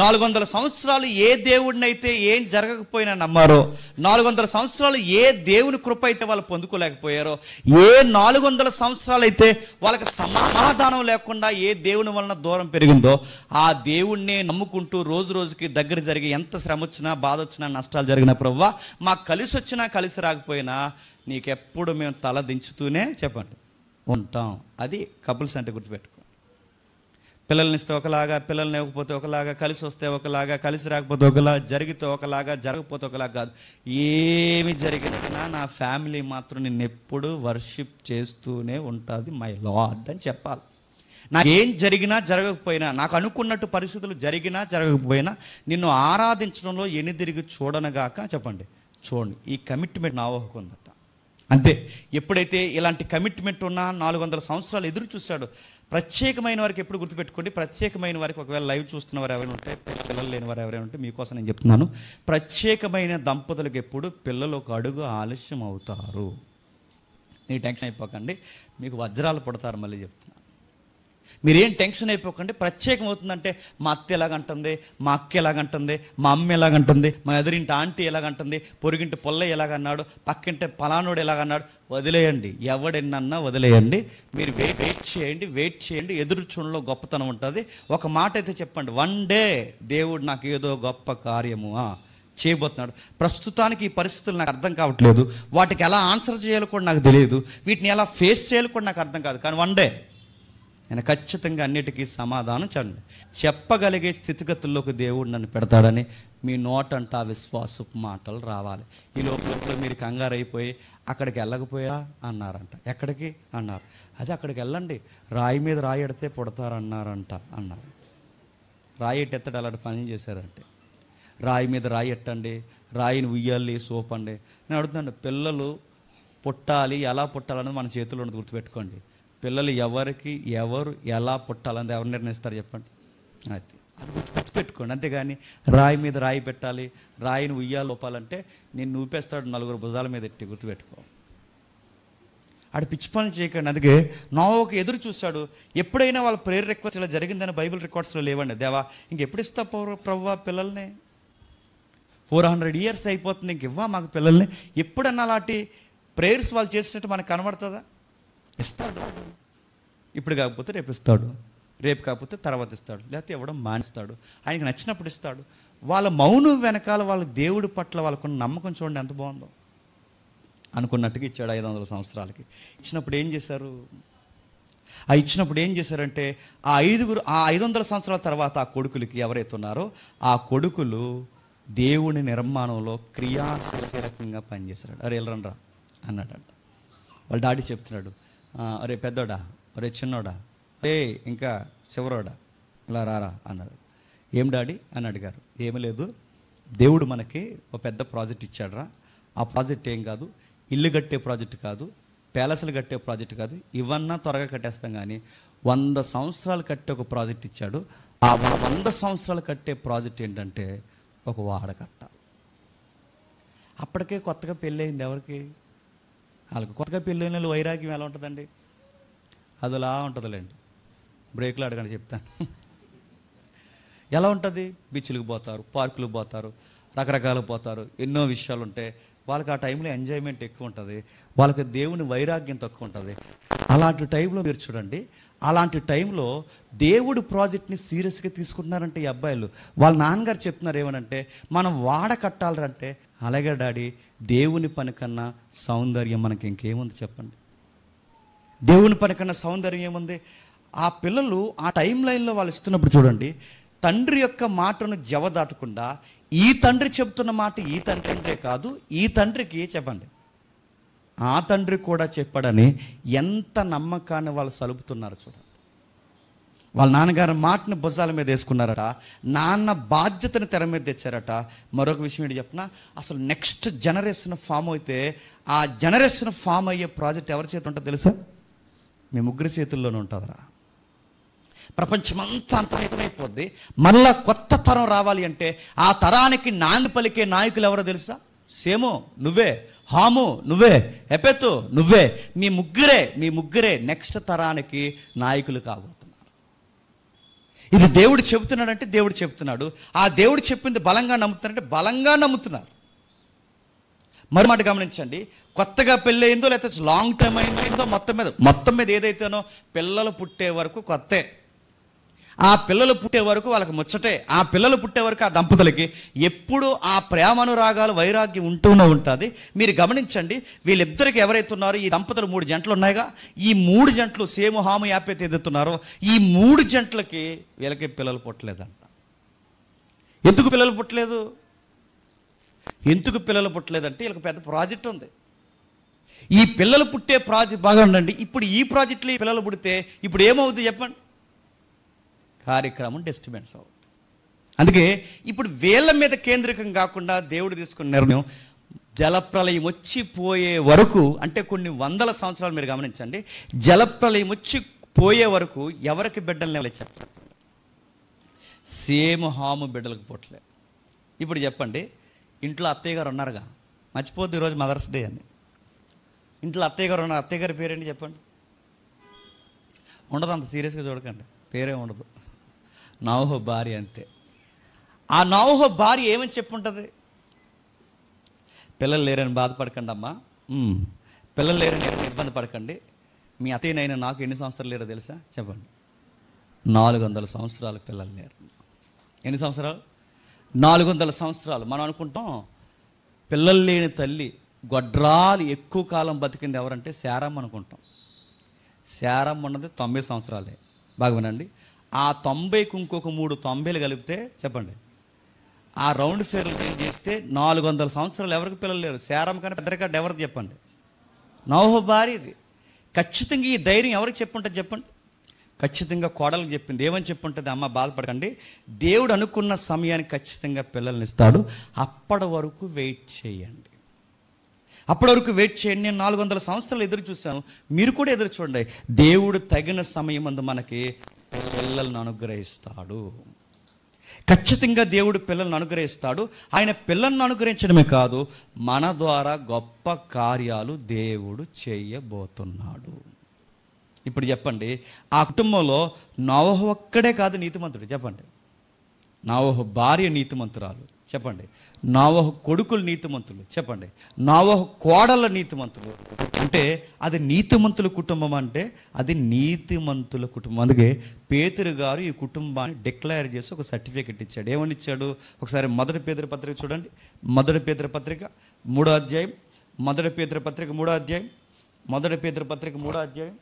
400 సంవత్సరాలు ఏ దేవుడినైతే ఏం జరగకపోయినా నమ్మారో, 400 సంవత్సరాలు ఏ దేవుని కృప అయితే వాళ్ళు పొందుకోలేకపోయారో, ఏ 400 సంవత్సరాలు అయితే వాళ్ళకి సమాధానం లేకుండా ఏ దేవుని వలన దూరం పెరిగిందో, ఆ దేవుణ్ణే నమ్ముకుంటూ రోజు రోజుకి దగ్గర జరిగి ఎంత శ్రమ వచ్చినా, బాధ వచ్చినా, నష్టాలు జరిగిన ప్రభువా మాకు కలిసి వచ్చినా కలిసి రాకపోయినా నీకెప్పుడు మేము తల దించుతూనే చెప్పండి ఉంటాం. అది కపుల్స్ అంటే గుర్తుపెట్టుకో. పిల్లల్ని ఇస్తే ఒకలాగా, పిల్లల్ని ఇవ్వకపోతే ఒకలాగా, కలిసి వస్తే ఒకలాగా, కలిసి రాకపోతే ఒకలా, జరిగితే ఒకలాగా, జరగకపోతే ఒకలాగా కాదు. ఏమి జరిగినా నా ఫ్యామిలీ మాత్రం నిన్ను ఎప్పుడు వర్షిప్ చేస్తూనే ఉంటుంది మై లార్డ్ అని చెప్పాలి. నాకు ఏం జరిగినా జరగకపోయినా, నాకు అనుకున్నట్టు పరిస్థితులు జరిగినా జరగకపోయినా నిన్ను ఆరాధించడంలో ఎనిదిరిగి చూడనగాక చెప్పండి చూడండి. ఈ కమిట్మెంట్ నోవహుకు ఉందట. అంతే. ఎప్పుడైతే ఇలాంటి కమిట్మెంట్ ఉన్నా 400 సంవత్సరాలు ఎదురు చూశాడు. ప్రత్యేకమైన వారికి ఎప్పుడు గుర్తుపెట్టుకోండి, ప్రత్యేకమైన వారికి, ఒకవేళ లైవ్ చూస్తున్న వారు ఎవరైనా ఉంటే, పిల్లలు లేని వారు ఎవరైనా ఉంటే మీకోసం నేను చెప్తున్నాను, ప్రత్యేకమైన దంపతులకు ఎప్పుడు పిల్లలు ఒక అడుగు ఆలస్యం అవుతారు. మీరు టెన్షన్ అయిపోకండి, మీకు వజ్రాలు పడతారు. మళ్ళీ చెప్తున్నాను, మీరేం టెన్షన్ అయిపోకండి. ప్రత్యేకం అవుతుందంటే మా అత్త ఎలాగంటుంది, మా అక్క ఎలాగంటుంది, మా అమ్మ ఎలాగంటుంది, మా ఎదురింటి ఆంటీ ఎలాగంటుంది, పొరుగింటి పొల్లయ్య ఎలాగన్నాడు, పక్కింటి పలానోడు ఎలాగన్నాడు, వదిలేయండి. ఎవడెన్నన్నా వదిలేయండి. మీరు వెయిట్ చేయండి. ఎదురు చూడలో గొప్పతనం ఉంటుంది. ఒక మాట అయితే చెప్పండి, వన్ డే దేవుడు నాకు ఏదో గొప్ప కార్యము చేయబోతున్నాడు. ప్రస్తుతానికి ఈ పరిస్థితులు నాకు అర్థం కావట్లేదు, వాటికి ఎలా ఆన్సర్ చేయాలో కూడా నాకు తెలియదు, వీటిని ఎలా ఫేస్ చేయాలో కూడా నాకు అర్థం కాదు. కానీ వన్ డే నేను ఖచ్చితంగా అన్నిటికీ సమాధానం చెప్పగలిగే స్థితిగతుల్లోకి దేవుడు నన్ను పెడతాడని మీ నోటంట విశ్వాసపు మాటలు రావాలి. ఈ లోపల మీరు కంగారు అయిపోయి అక్కడికి వెళ్ళకపోయా అన్నారంట. ఎక్కడికి అన్నారు? అదే అక్కడికి వెళ్ళండి, రాయి మీద రాయి ఎడితే పుడతారన్నారంట అన్నారు. రాయి ఎత్తడు అలాంటి పని చేశారంటే, రాయి మీద రాయి ఎట్టండి, రాయిని ఉయ్యాలి, సోపండి. నేను అడుగుతున్నాను, పిల్లలు పుట్టాలి, ఎలా పుట్టాలన్నది మన చేతుల్లో ఉన్నది గుర్తుపెట్టుకోండి. పిల్లలు ఎవరు ఎలా పుట్టాలని ఎవరు నిర్ణయిస్తారు చెప్పండి? అది గుర్తుపెట్టుకోండి. అంతేగాని రాయి మీద రాయి పెట్టాలి, రాయిని ఉయ్యాలి లోపాలంటే నేను ఊపేస్తాడు 4 భుజాల మీద ఎట్టి. గుర్తుపెట్టుకో, ఆడ పిచ్చి పనులు చేయకండి. అందుకే నోవహుకు ఎదురు చూశాడు. ఎప్పుడైనా వాళ్ళ ప్రేయర్ రిక్వెస్ట్ ఇలా జరిగిందని బైబిల్ రికార్డ్స్లో లేవండి. దేవా ఇంకెప్పుడు ఇస్తా ప్రభువా పిల్లల్ని? 400 years అయిపోతుంది, ఇంక ఇవ్వా మాకు పిల్లల్ని. ఎప్పుడన్నా అలాంటి ప్రేయర్స్ వాళ్ళు చేసినట్టు మనకు కనబడుతుందా? ఇస్తాడు. ఇప్పుడు కాకపోతే రేపు ఇస్తాడు, రేపు కాకపోతే తర్వాత ఇస్తాడు, లేకపోతే ఇవ్వడం మానేస్తాడు. ఆయనకి నచ్చినప్పుడు ఇస్తాడు. వాళ్ళ మౌనం వెనకాల వాళ్ళ దేవుడి పట్ల వాళ్ళకున్న నమ్మకం చూడండి ఎంత బాగుందో. అనుకున్నట్టుగా ఇచ్చాడు 500 సంవత్సరాలకి. ఇచ్చినప్పుడు ఏం చేశారు? ఇచ్చినప్పుడు ఏం చేశారంటే ఆ 500 సంవత్సరాల తర్వాత ఆ కొడుకులకి ఎవరైతే ఉన్నారో ఆ కొడుకులు దేవుని నిర్మాణంలో క్రియాశీలకంగా పనిచేశాడు. అరే వెళ్ళరండ్రా అన్నాడంట. వాళ్ళ డాడీ చెప్తున్నాడు, అరే పెద్దోడా, అరే చిన్నోడా, అరే ఇంకా చివరోడా, ఇలా రారా అన్నాడు. ఏం డాడీ అని అడిగారు. ఏమీ లేదు, దేవుడు మనకి ఒక పెద్ద ప్రాజెక్ట్ ఇచ్చాడురా. ఆ ప్రాజెక్ట్ ఏం కాదు, ఇల్లు కట్టే ప్రాజెక్ట్ కాదు, ప్యాలెస్లు కట్టే ప్రాజెక్ట్ కాదు, ఇవన్నా త్వరగా కట్టేస్తాం, కానీ 100 సంవత్సరాలు కట్టే ఒక ప్రాజెక్ట్ ఇచ్చాడు. ఆ 100 సంవత్సరాలు కట్టే ప్రాజెక్ట్ ఏంటంటే ఒక వాడ కట్టాలి. అప్పటికే కొత్తగా పెళ్ళి అయింది ఎవరికి? వాళ్ళకి. కొత్తగా పెళ్ళి అయిన వైరాగ్యం ఎలా ఉంటుందండి? అదిలా ఉంటుందిలేండి. బ్రేక్లో అడగండి చెప్తాను. ఎలా ఉంటుంది? బీచ్లకు పోతారు, పార్కులకు పోతారు, రకరకాలు పోతారు, ఎన్నో విషయాలు ఉంటాయి. వాళ్ళకి ఆ టైంలో ఎంజాయ్మెంట్ ఎక్కువ ఉంటుంది, వాళ్ళకి దేవుని వైరాగ్యం తక్కువ ఉంటుంది. అలాంటి టైంలో మీరు చూడండి, అలాంటి టైంలో దేవుడు ప్రాజెక్ట్ని సీరియస్గా తీసుకుంటున్నారంటే ఈ అబ్బాయిలు. వాళ్ళ నాన్నగారు చెప్తున్నారు ఏమనంటే, మనం వాడ కట్టాలంటే, అలాగే డాడీ, దేవుని పని కన్నా సౌందర్యం మనకి ఇంకేముంది చెప్పండి? దేవుని పని కన్నా సౌందర్యం ఏముంది? ఆ పిల్లలు ఆ టైం లైన్లో వాళ్ళు ఇస్తున్నప్పుడు చూడండి, తండ్రి యొక్క మాటను జవదాటకుండా ఈ తండ్రి చెప్తున్న మాట ఈ తండ్రి అంటే కాదు, ఈ తండ్రికి చెప్పండి ఆ తండ్రి కూడా చెప్పాడని ఎంత నమ్మకాన్ని వాళ్ళు సలుపుతున్నారు చూడండి. వాళ్ళ నాన్నగారి మాటని భుజాల మీద వేసుకున్నారట, నాన్న బాధ్యతను తెర మీద తెచ్చారట. మరొక విషయం ఏంటి చెప్పిన, అసలు నెక్స్ట్ జనరేషన్ ఫామ్ అయితే ఆ జనరేషన్ ఫామ్ అయ్యే ప్రాజెక్ట్ ఎవరి చేతి ఉంటుంది తెలుసా? మీ ముగ్గురి చేతుల్లోనే ఉంటుందిరా. ప్రపంచమంతా అంతమైపోద్ది. మళ్ళా కొత్త తరం రావాలి అంటే ఆ తరానికి నాంది పలికే నాయకులు ఎవరో తెలుసా? సేము నువ్వే, హాము నువ్వే, ఎపెతు నువ్వే. మీ ముగ్గురే నెక్స్ట్ తరానికి నాయకులు కాబోతున్నారు. ఇది దేవుడు చెబుతున్నాడంటే దేవుడు చెబుతున్నాడు. ఆ దేవుడు చెప్పింది బలంగా నమ్ముతున్నారంటే బలంగా నమ్ముతున్నారు. మరి మాట గమనించండి, కొత్తగా పెళ్ళి అయిందో లేకపోతే లాంగ్ టైం అయిందో మొత్తం మీద ఏదైతేనో పిల్లలు పుట్టే వరకు కొత్తే. ఆ పిల్లలు పుట్టే వరకు వాళ్ళకి ముచ్చటే. ఆ పిల్లలు పుట్టే వరకు ఆ దంపతులకి ఎప్పుడు ఆ ప్రేమానురాగాలు వైరాగ్యం ఉంటూనే ఉంటుంది. మీరు గమనించండి, వీళ్ళిద్దరికి ఎవరైతే ఉన్నారో ఈ దంపతులు 3 జంటలు ఉన్నాయిగా, ఈ 3 జంటలు సేము హాము యాపెతు ఎదుగుతున్నారో ఈ 3 జంటలకి వీళ్ళకి పిల్లలు పుట్టలేదంట. ఎందుకు పిల్లలు పుట్టలేదంటే వీళ్ళకి పెద్ద ప్రాజెక్ట్ ఉంది. ఈ పిల్లలు పుట్టే ప్రాజెక్ట్ బాగా ఉండండి. ఇప్పుడు ఈ ప్రాజెక్టులో ఈ పిల్లలు పుడితే ఇప్పుడు ఏమవుతుంది చెప్పండి? కార్యక్రమం డిస్టర్బెన్స్ అవుతుంది. అందుకే ఇప్పుడు వీళ్ళ మీద కేంద్రీకం కాకుండా దేవుడు తీసుకున్న నిర్ణయం, జలప్రలయం వచ్చిపోయే వరకు, అంటే కొన్ని 100 సంవత్సరాలు మీరు గమనించండి, జలప్రలయం వచ్చిపోయే వరకు ఎవరికి బిడ్డలు చెప్తారు? సేమ్ హాము బిడ్డలకు పుట్టలేదు. ఇప్పుడు చెప్పండి, ఇంట్లో అత్తయ్య గారు ఉన్నారుగా, మర్చిపోద్దు ఈరోజు మదర్స్ డే అని. ఇంట్లో అత్తయ్య గారు ఉన్నారు, అత్తయ్య గారి పేరేంటి చెప్పండి? ఉండదు, అంత సీరియస్గా చూడకండి, పేరే ఉండదు. నోవహు భార్య అంతే. ఆ నోవహు భార్య ఏమని చెప్పుంటుంది? పిల్లలు లేరని బాధపడకండి అమ్మా, పిల్లలు లేరని ఇబ్బంది పడకండి. మీ అత్తయ్యనైనా నాకు ఎన్ని సంవత్సరాలు లేరో తెలుసా చెప్పండి? 400 సంవత్సరాలు పిల్లలు లేరు. ఎన్ని సంవత్సరాలు? 400 సంవత్సరాలు. మనం అనుకుంటాం పిల్లలు లేని తల్లి గొడ్రాలు ఎక్కువ కాలం బతికింది ఎవరంటే శారమ్మ అనుకుంటాం. శారమ్మ ఉన్నది 90 సంవత్సరాలే. బాగా వినండి, ఆ 90కి ఇంకొక 3 90లు కలిపితే చెప్పండి, ఆ రౌండ్ ఫేర్లు చేస్తే 400 సంవత్సరాలు ఎవరికి పిల్లలు లేరు. శారమ్మ కానీ పెద్దరికాడు ఎవరికి చెప్పండి? నోవహు భార్య. ఇది ఖచ్చితంగా ఈ ధైర్యం ఎవరికి చెప్పుంటుంది చెప్పండి? ఖచ్చితంగా కోడలకు చెప్పింది. ఏమని చెప్పుంటుంది? అమ్మ బాధపడకండి, దేవుడు అనుకున్న సమయానికి ఖచ్చితంగా పిల్లల్ని ఇస్తాడు, అప్పటి వరకు వెయిట్ చేయండి. నేను 400 సంవత్సరాలు ఎదురు చూశాను, మీరు కూడా ఎదురు చూడండి. దేవుడు తగిన సమయం అందు మనకి పిల్లలను అనుగ్రహిస్తాడు. ఖచ్చితంగా దేవుడు పిల్లలను అనుగ్రహిస్తాడు. ఆయన పిల్లలను అనుగ్రహించడమే కాదు, మన ద్వారా గొప్ప కార్యాలు దేవుడు చేయబోతున్నాడు. ఇప్పుడు చెప్పండి, ఆ కుటుంబంలో నోవహు ఒక్కడే కాదు నీతిమంతుడు చెప్పండి. నోవహు భార్య నీతిమంతురాలు, చెప్పండి. నోవహు కొడుకులు నీతిమంతులు. చెప్పండి. నోవహు కోడళ్ళ నీతిమంతులు. అంటే అది నీతిమంతుల కుటుంబం, అంటే అది నీతిమంతుల కుటుంబం. అందుకే పేతురు గారు ఈ కుటుంబాన్ని డిక్లేర్ చేసి ఒక సర్టిఫికెట్ ఇచ్చాడు. ఏమని ఇచ్చాడు? ఒకసారి మొదటి పేతురు పత్రిక చూడండి. మొదటి పేతురు పత్రిక 3వ అధ్యాయం. మొదటి పేతురు పత్రిక 3వ అధ్యాయం. మొదటి పేతురు పత్రిక 3వ అధ్యాయం.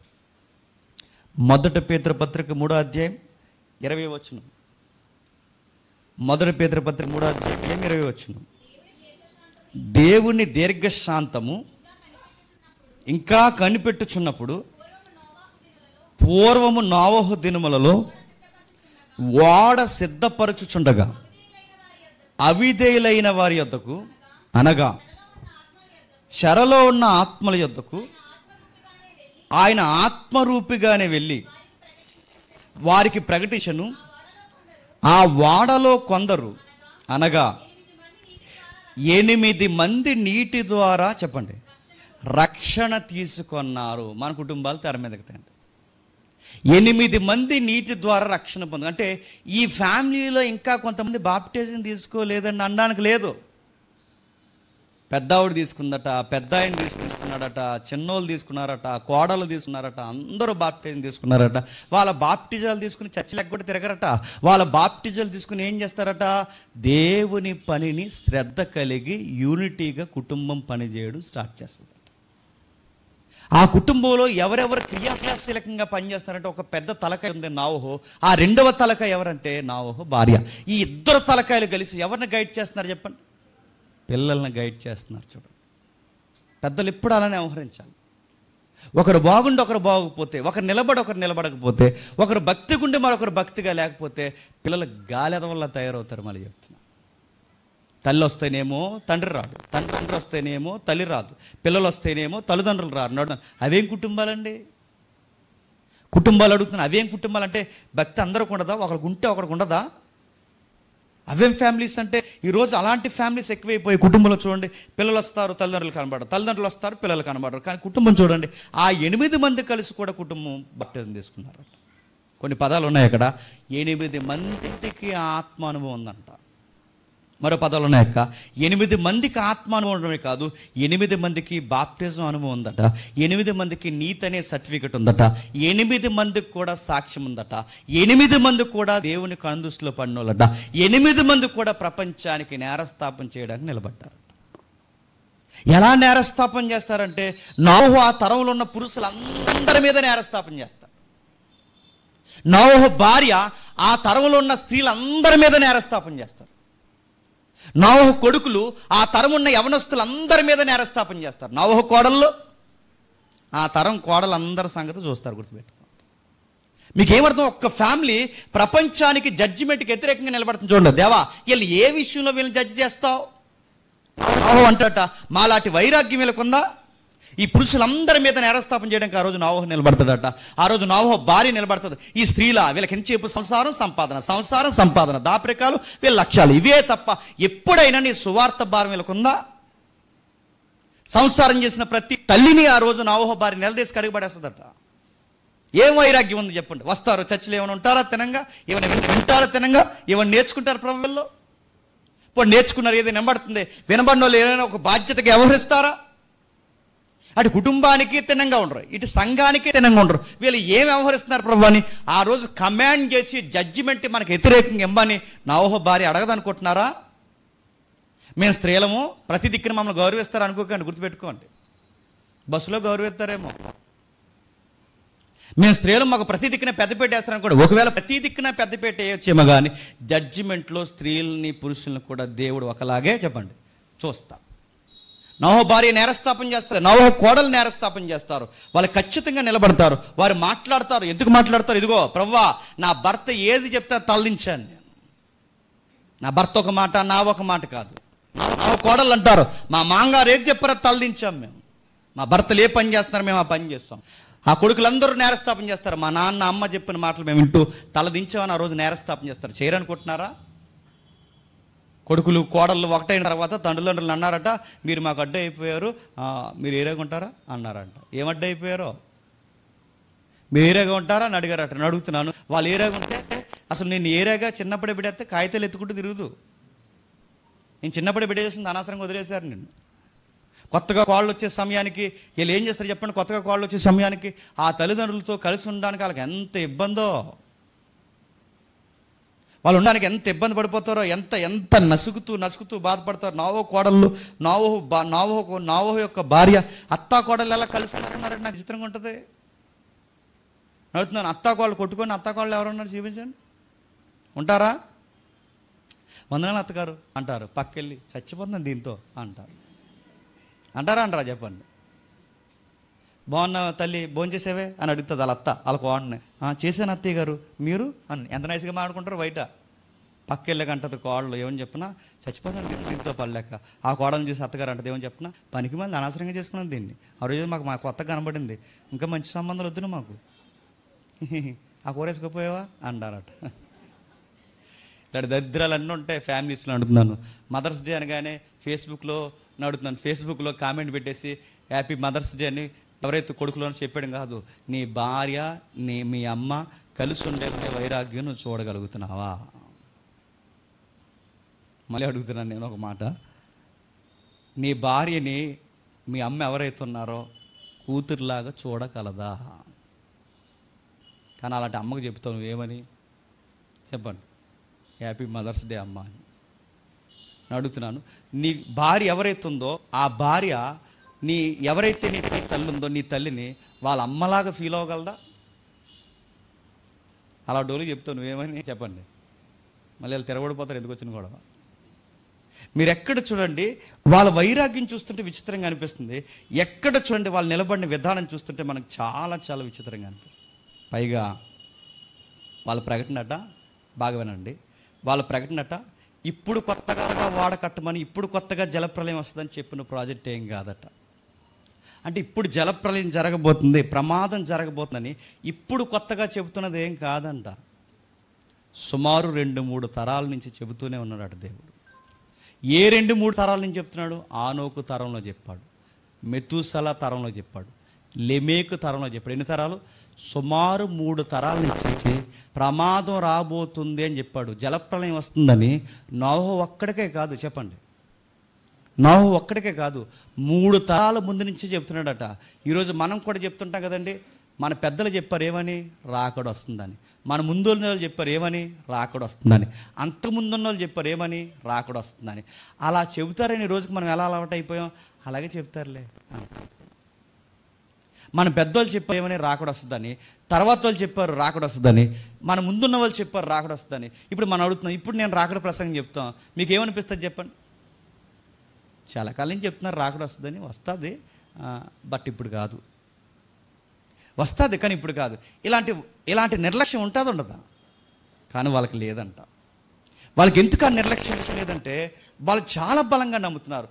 మొదటి పేతురు పత్రిక 3వ అధ్యాయం 20వ వచనం. మొదటి పేతురు పత్రిక 3వ అధ్యాయం 20వ వచనం. దేవుని దీర్ఘశాంతము ఇంకా కనిపెట్టుచున్నప్పుడు పూర్వము నోవహు దినములలో ఓడ సిద్ధపరచుచుండగా అవిధేయులైన వారి యొద్దకు, అనగా చెరలో ఉన్న ఆత్మల యొద్దకు ఆయన ఆత్మరూపిగానే వెళ్ళి వారికి ప్రకటించను. ఆ వాడలో కొందరు, అనగా 8 మంది నీటి ద్వారా, చెప్పండి, రక్షణ తీసుకున్నారు. మన కుటుంబాలు తెర మీదకి తండి. 8 మంది నీటి ద్వారా రక్షణ పొందారు. అంటే ఈ ఫ్యామిలీలో ఇంకా కొంతమంది బాప్టిజం తీసుకోలేదని అనడానికి లేదు. పెద్దావిడ తీసుకుందట, పెద్ద ఆయన తీసుకున్నాడట, చిన్నోళ్ళు తీసుకున్నారట, కోడలు తీసుకున్నారట, అందరూ బాప్టిజం తీసుకున్నారట. వాళ్ళ బాప్టిజాలు తీసుకుని చర్చిలకు కూడా తిరగరట. వాళ్ళ బాప్టిజాలు తీసుకుని ఏం చేస్తారట? దేవుని పనిని శ్రద్ధ కలిగి యూనిటీగా కుటుంబం పనిచేయడం స్టార్ట్ చేస్తుంది. ఆ కుటుంబంలో ఎవరెవరు క్రియాశీలకంగా పనిచేస్తారంటే ఒక పెద్ద తలకాయ ఉంది నోవహు. ఆ రెండవ తలకాయ ఎవరంటే నోవహు భార్య. ఈ ఇద్దరు తలకాయలు కలిసి ఎవరిని గైడ్ చేస్తున్నారు చెప్పండి? పిల్లల్ని గైడ్ చేస్తున్నారు. చూడండి, పెద్దలు ఎప్పుడు అలానే వ్యవహరించాలి. ఒకరు బాగుండి ఒకరు బాగోకపోతే, ఒకరు నిలబడి ఒకరు నిలబడకపోతే, ఒకరు భక్తిగా ఉండి మరొకరు భక్తిగా లేకపోతే పిల్లలు గాలిద వల్ల తయారవుతారు. మళ్ళీ చెప్తున్నా, తల్లి వస్తేనేమో తండ్రి రాడు, తండ్రి వస్తేనేమో తల్లి రాదు, పిల్లలు వస్తేనేమో తల్లిదండ్రులు రారు. అవేం కుటుంబాలండి? కుటుంబాలు అడుగుతున్నా, అవేం కుటుంబాలు అంటే భక్తి అందరికి ఉండదా? ఒకరికి ఉంటే ఒకరికి ఉండదా? అవేం ఫ్యామిలీస్ అంటే ఈరోజు అలాంటి ఫ్యామిలీస్ ఎక్కువైపోయి కుటుంబంలో చూడండి, పిల్లలు వస్తారు, తల్లిదండ్రులు కనబడరు, తల్లిదండ్రులు వస్తారు, పిల్లలు కనబడరు. కానీ కుటుంబం చూడండి, ఆ 8 మంది కలిసి కూడా కుటుంబం బాప్టిజం తీసుకున్నారు. కొన్ని పదాలు ఉన్నాయి అక్కడ. 8 మందికి ఆత్మ అనుభవం ఉందంట. మరో పదాలు ఉన్నాయి అక్క. 8 మందికి ఆత్మ అనుభవం ఉండడమే కాదు, 8 మందికి బాప్టిజం అనుభవం ఉందట. 8 మందికి నీతి అనే సర్టిఫికెట్ ఉందట. 8 మందికి కూడా సాక్ష్యం ఉందట. 8 మంది కూడా దేవుని కనుదృష్టిలో పడినోళ్ళట. 8 మంది కూడా ప్రపంచానికి నేరస్థాపన చేయడానికి నిలబడ్డారు. ఎలా నేరస్థాపన చేస్తారంటే నోవహు ఆ తరంలో ఉన్న పురుషులందరి మీద నేరస్థాపన చేస్తారు. నోవహు భార్య ఆ తరంలో ఉన్న స్త్రీలందరి మీద నేరస్థాపన చేస్తారు. నోవహు కొడుకులు ఆ తరం ఉన్న యవనస్తులందరి మీద నేరస్థాపన చేస్తారు. నోవహు కోడళ్ళు ఆ తరం కోడలందరి సంగతి చూస్తారు. గుర్తుపెట్టుకోండి. మీకు ఏమర్థం? ఒక్క ఫ్యామిలీ ప్రపంచానికి జడ్జిమెంట్కి వ్యతిరేకంగా నిలబడుతుంది. చూడండి, దేవా వీళ్ళు ఏ విషయంలో వీళ్ళని జడ్జి చేస్తావు? నోవహు అంటట, మాలాంటి వైరాగ్యం వీళ్ళకుందా? ఈ పురుషులందరి మీద నేరస్థాపన చేయడానికి ఆ రోజు నోవహు నిలబడతాడట. ఆ రోజు నోవహు భార్య నిలబడుతుంది. ఈ స్త్రీల వీళ్ళకి ఎంతసేపు సంసారం సంపాదన, దాపరికాలు, వీళ్ళ లక్ష్యాలు ఇవే తప్ప ఎప్పుడైనా నీ సువార్త భారం వీళ్ళకుందా? సంసారం చేసిన ప్రతి తల్లిని ఆ రోజు నోవహు భార్య నిలదీసి కడిగిపడేస్తుందట. ఏం వైరాగ్యం ఉంది చెప్పండి? వస్తారు, చర్చిలో ఏమైనా ఉంటారా తినంగా, ఏమైనా వింటారా తినంగా, ఏమైనా నేర్చుకుంటారు ప్రభువుల్లో? ఇప్పుడు నేర్చుకున్నారు, ఏదో వినబడుతుంది, వినబడిన వాళ్ళు ఏదైనా ఒక బాధ్యతగా వ్యవహరిస్తారా? అటు కుటుంబానికి తినంగా ఉండరు, ఇటు సంఘానికి తినంగా ఉండరు. వీళ్ళు ఏం వ్యవహరిస్తున్నారు ప్రభు అని ఆ రోజు కమాండ్ చేసి జడ్జిమెంట్ మనకు వ్యతిరేకంగా ఇవ్వని నోవహు భార్య అడగదనుకుంటున్నారా? మేము స్త్రీలము, ప్రతి దిక్కున మమ్మల్ని గౌరవిస్తారు అనుకోకండి. గుర్తుపెట్టుకోండి, బస్సులో గౌరవిస్తారేమో. మేము స్త్రీలు మాకు ప్రతి దిక్కున పెద్దపేట వేస్తారు అనుకోండి. ఒకవేళ ప్రతి దిక్కున పెద్దపేట వేయొచ్చేమో కానీ జడ్జిమెంట్లో స్త్రీలని పురుషులను కూడా దేవుడు ఒకలాగే చెప్పండి చూస్తా. నోవహు భార్య నేరస్థాపన చేస్తారు, నోవహు కోడలు నేరస్థాపన చేస్తారు. వాళ్ళు ఖచ్చితంగా నిలబడతారు, వారు మాట్లాడతారు. ఎందుకు మాట్లాడతారు? ఇదిగో ప్రభువా, నా భర్త ఏది చెప్తే తలదించాను నేను. నా భర్త ఒక మాట, నా ఒక మాట కాదు. నా కోడలు అంటారు, మా మాంగారు ఏది చెప్పారో తలదించాం మేము. మా భర్తలు ఏ పని చేస్తున్నారు మేము ఆ పని చేస్తాం. ఆ కొడుకులందరూ నేరస్థాపన చేస్తారు. మా నాన్న అమ్మ చెప్పిన మాటలు మేము వింటూ తలదించామని ఆ రోజు నేరస్థాపన చేస్తారు. చేయరనుకుంటున్నారా? కొడుకులు కోడళ్ళు ఒకటైన తర్వాత తండ్రులు అన్నారట, మీరు మాకు అడ్డు అయిపోయారు, మీరు ఏరేగా ఉంటారా అన్నారంట. ఏమడ్డు అయిపోయారో? మీరు ఏరేగా ఉంటారా అని అడిగారట. నేను అడుగుతున్నాను, వాళ్ళు ఏరేగా ఉంటే అసలు నేను ఏరేగా చిన్నప్పుడు ఎప్పుడైతే కాగితాలు ఎత్తుకుంటూ తిరుగుతూ నేను చిన్నప్పుడే పెట్టేసింది, అనవసరంగా వదిలేశారు నిన్ను. కొత్తగా కోళ్ళు వచ్చే సమయానికి వీళ్ళు ఏం చేస్తారు చెప్పండి? కొత్తగా కోళ్ళు వచ్చే సమయానికి ఆ తల్లిదండ్రులతో కలిసి ఉండడానికి వాళ్ళకి ఎంత ఇబ్బందో, వాళ్ళు ఉండడానికి ఎంత ఇబ్బంది పడిపోతారో, ఎంత ఎంత నసుకుతూ బాధపడతారు. నావోహు యొక్క భార్య అత్తా కోడలు ఎలా కలిసి వస్తున్నారంటే నాకు చిత్రంగా ఉంటుంది. నడుతున్నాను, అత్తా కోళ్ళు కొట్టుకొని అత్తా కోళ్ళు ఎవరున్నారు చూపించండి, ఉంటారా? వందనాలు అత్తగారు అంటారు, పక్కెళ్ళి చచ్చిపోతున్నాను దీంతో అంటారా చెప్పండి. బాగున్నా తల్లి, భోంచేసేవే అని అడుగుతుంది వాళ్ళ అత్త వాళ్ళ కోడని. చేశాను అత్తయ్య గారు, మీరు అని ఎంత నైస్గా మాట్లాడుకుంటారు బయట. పక్కెళ్ళక అంటది కోడలు, ఏమని చెప్పినా చచ్చిపోతాను దీంతో పడలేక. ఆ కోడని చూసి అత్తగారు అంటది, ఏమని చెప్పినా పనికి మళ్ళీ అనవసరంగా చేసుకున్నాను దీన్ని. ఆ రోజు మా కొత్తగా కనబడింది, ఇంకా మంచి సంబంధాలు వద్దును మాకు, ఆ కూర వేసుకుపోయావా అంటారట. ఇలాంటి దరిద్రాలు అన్నీ ఉంటాయి ఫ్యామిలీస్లో. అడుగుతున్నాను, మదర్స్ డే అనగానే ఫేస్బుక్లో కామెంట్ పెట్టేసి హ్యాపీ మదర్స్ డే అని ఎవరైతే కొడుకులో చెప్పాడు కాదు, నీ భార్య మీ అమ్మ కలిసి ఉండే వైరాగ్యం నువ్వు చూడగలుగుతున్నావా? మళ్ళీ అడుగుతున్నాను నేను ఒక మాట, నీ భార్యని మీ అమ్మ ఎవరైతే ఉన్నారో కూతురులాగా చూడగలదా? కానీ అలాంటి అమ్మకు చెప్తావు నువ్వేమని చెప్పండి, హ్యాపీ మదర్స్ డే అమ్మ అని. అడుగుతున్నాను, నీ భార్య ఎవరైతే ఉందో ఆ భార్య ఎవరైతే నీ తల్లి ఉందో నీ తల్లిని వాళ్ళ అమ్మలాగా ఫీల్ అవ్వగలదా? అలా డోలు చెప్తావు నువ్వేమని చెప్పండి. మళ్ళీ వాళ్ళు తిరగబడిపోతారు, ఎందుకు వచ్చిన గొడవ. మీరు ఎక్కడ చూడండి వాళ్ళ వైరాగ్యం చూస్తుంటే విచిత్రంగా అనిపిస్తుంది, ఎక్కడ చూడండి వాళ్ళు నిలబడిన విధానం చూస్తుంటే మనకు చాలా చాలా విచిత్రంగా అనిపిస్తుంది. పైగా వాళ్ళ ప్రకటనట, బాగా వినండి, వాళ్ళ ప్రకటనట ఇప్పుడు కొత్తగా వాడకట్టమని, ఇప్పుడు కొత్తగా జలప్రలయం వస్తుందని చెప్పిన ప్రాజెక్ట్ ఏం కాదట. అంటే ఇప్పుడు జలప్రలయం జరగబోతుంది, ప్రమాదం జరగబోతుందని ఇప్పుడు కొత్తగా చెబుతున్నది ఏం కాదంట. సుమారు 2-3 తరాల నుంచి చెబుతూనే ఉన్నాడు దేవుడు. ఏ 2-3 తరాల నుంచి చెప్తున్నాడు? ఆనోకు తరంలో చెప్పాడు, మెతూసల తరంలో చెప్పాడు, లెమేకు తరంలో చెప్పాడు. ఎన్ని తరాలు? సుమారు 3 తరాల నుంచి ప్రమాదం రాబోతుంది అని చెప్పాడు. జలప్రలయం వస్తుందని నోహు ఒక్కడికే కాదు, చెప్పండి, నోహు ఒక్కడికే కాదు, 3 తరాల ముందు నుంచి చెప్తున్నాడట. ఈరోజు మనం కూడా చెప్తుంటాం కదండి, మన పెద్దలు చెప్పారు ఏమని? రాకడ వస్తుందని. మన ముందు వాళ్ళు చెప్పారు ఏమని? రాకడ వస్తుందని. అంతకుముందున్న వాళ్ళు చెప్పారు ఏమని? రాకడ వస్తుందని. అలా చెబుతారని రోజుకి మనం ఎలా అలవాటు అయిపోయాం? అలాగే చెప్తారులే. మన పెద్దవాళ్ళు చెప్పారు ఏమని? రాకడ వస్తుందని. తర్వాత వాళ్ళు చెప్పారు రాకడ వస్తుందని. మన ముందున్న వాళ్ళు చెప్పారు రాకడ వస్తుందని. ఇప్పుడు మనం అడుగుతున్నాం, ఇప్పుడు నేను రాకడ ప్రసంగం చెప్తాం, మీకు ఏమనిపిస్తుంది చెప్పండి? చాలా కాలం నుంచి చెప్తున్నారు రాకడ వస్తుందని. వస్తుంది, బట్ ఇప్పుడు కాదు. వస్తుంది కానీ ఇప్పుడు కాదు. ఇలాంటి నిర్లక్ష్యం ఉంటుందా ఉండదా? కానీ వాళ్ళకి లేదంట. వాళ్ళకి ఎందుకు ఆ నిర్లక్ష్యం లేదంటే వాళ్ళు చాలా బలంగా నమ్ముతున్నారు.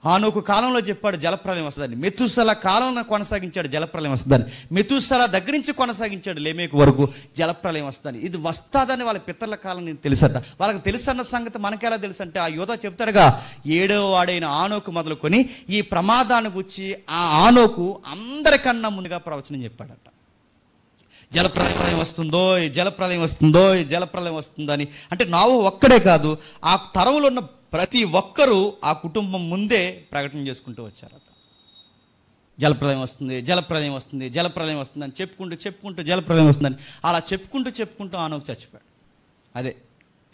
ఆనోకు కాలంలో చెప్పాడు జలప్రలయం వస్తుందని, మెతూసల కాలంలో కొనసాగించాడు జలప్రలయం వస్తుందని, మెతూసల దగ్గర నుంచి కొనసాగించాడు లెమేకు వరకు జలప్రలయం వస్తుందని. ఇది వస్తుందని వాళ్ళ పితరుల కాలం నేను తెలుసట. వాళ్ళకి తెలుసన్న సంగతి మనకెలా తెలుసు అంటే, ఆ యోధ చెప్తాడుగా, 7వ వాడైన ఆనోకు మొదలుకొని ఈ ప్రమాదాన్ని గురించి ఆ ఆనోకు అందరికన్నా ముందుగా ప్రవచనం చెప్పాడట. జలప్రలయం వస్తుందో, జలప్రలయం వస్తుందో, జలప్రలయం వస్తుందని. అంటే నోహు ఒక్కడే కాదు, ఆ తరంలో ఉన్న ప్రతి ఒక్కరూ ఆ కుటుంబం ముందే ప్రకటన చేసుకుంటూ వచ్చారట. జలప్రలయం వస్తుంది, జలప్రలయం వస్తుంది, జలప్రలయం వస్తుందని చెప్పుకుంటూ జలప్రలయం వస్తుందని అలా చెప్పుకుంటూ ఆనోకు చచ్చిపోయాడు. అదే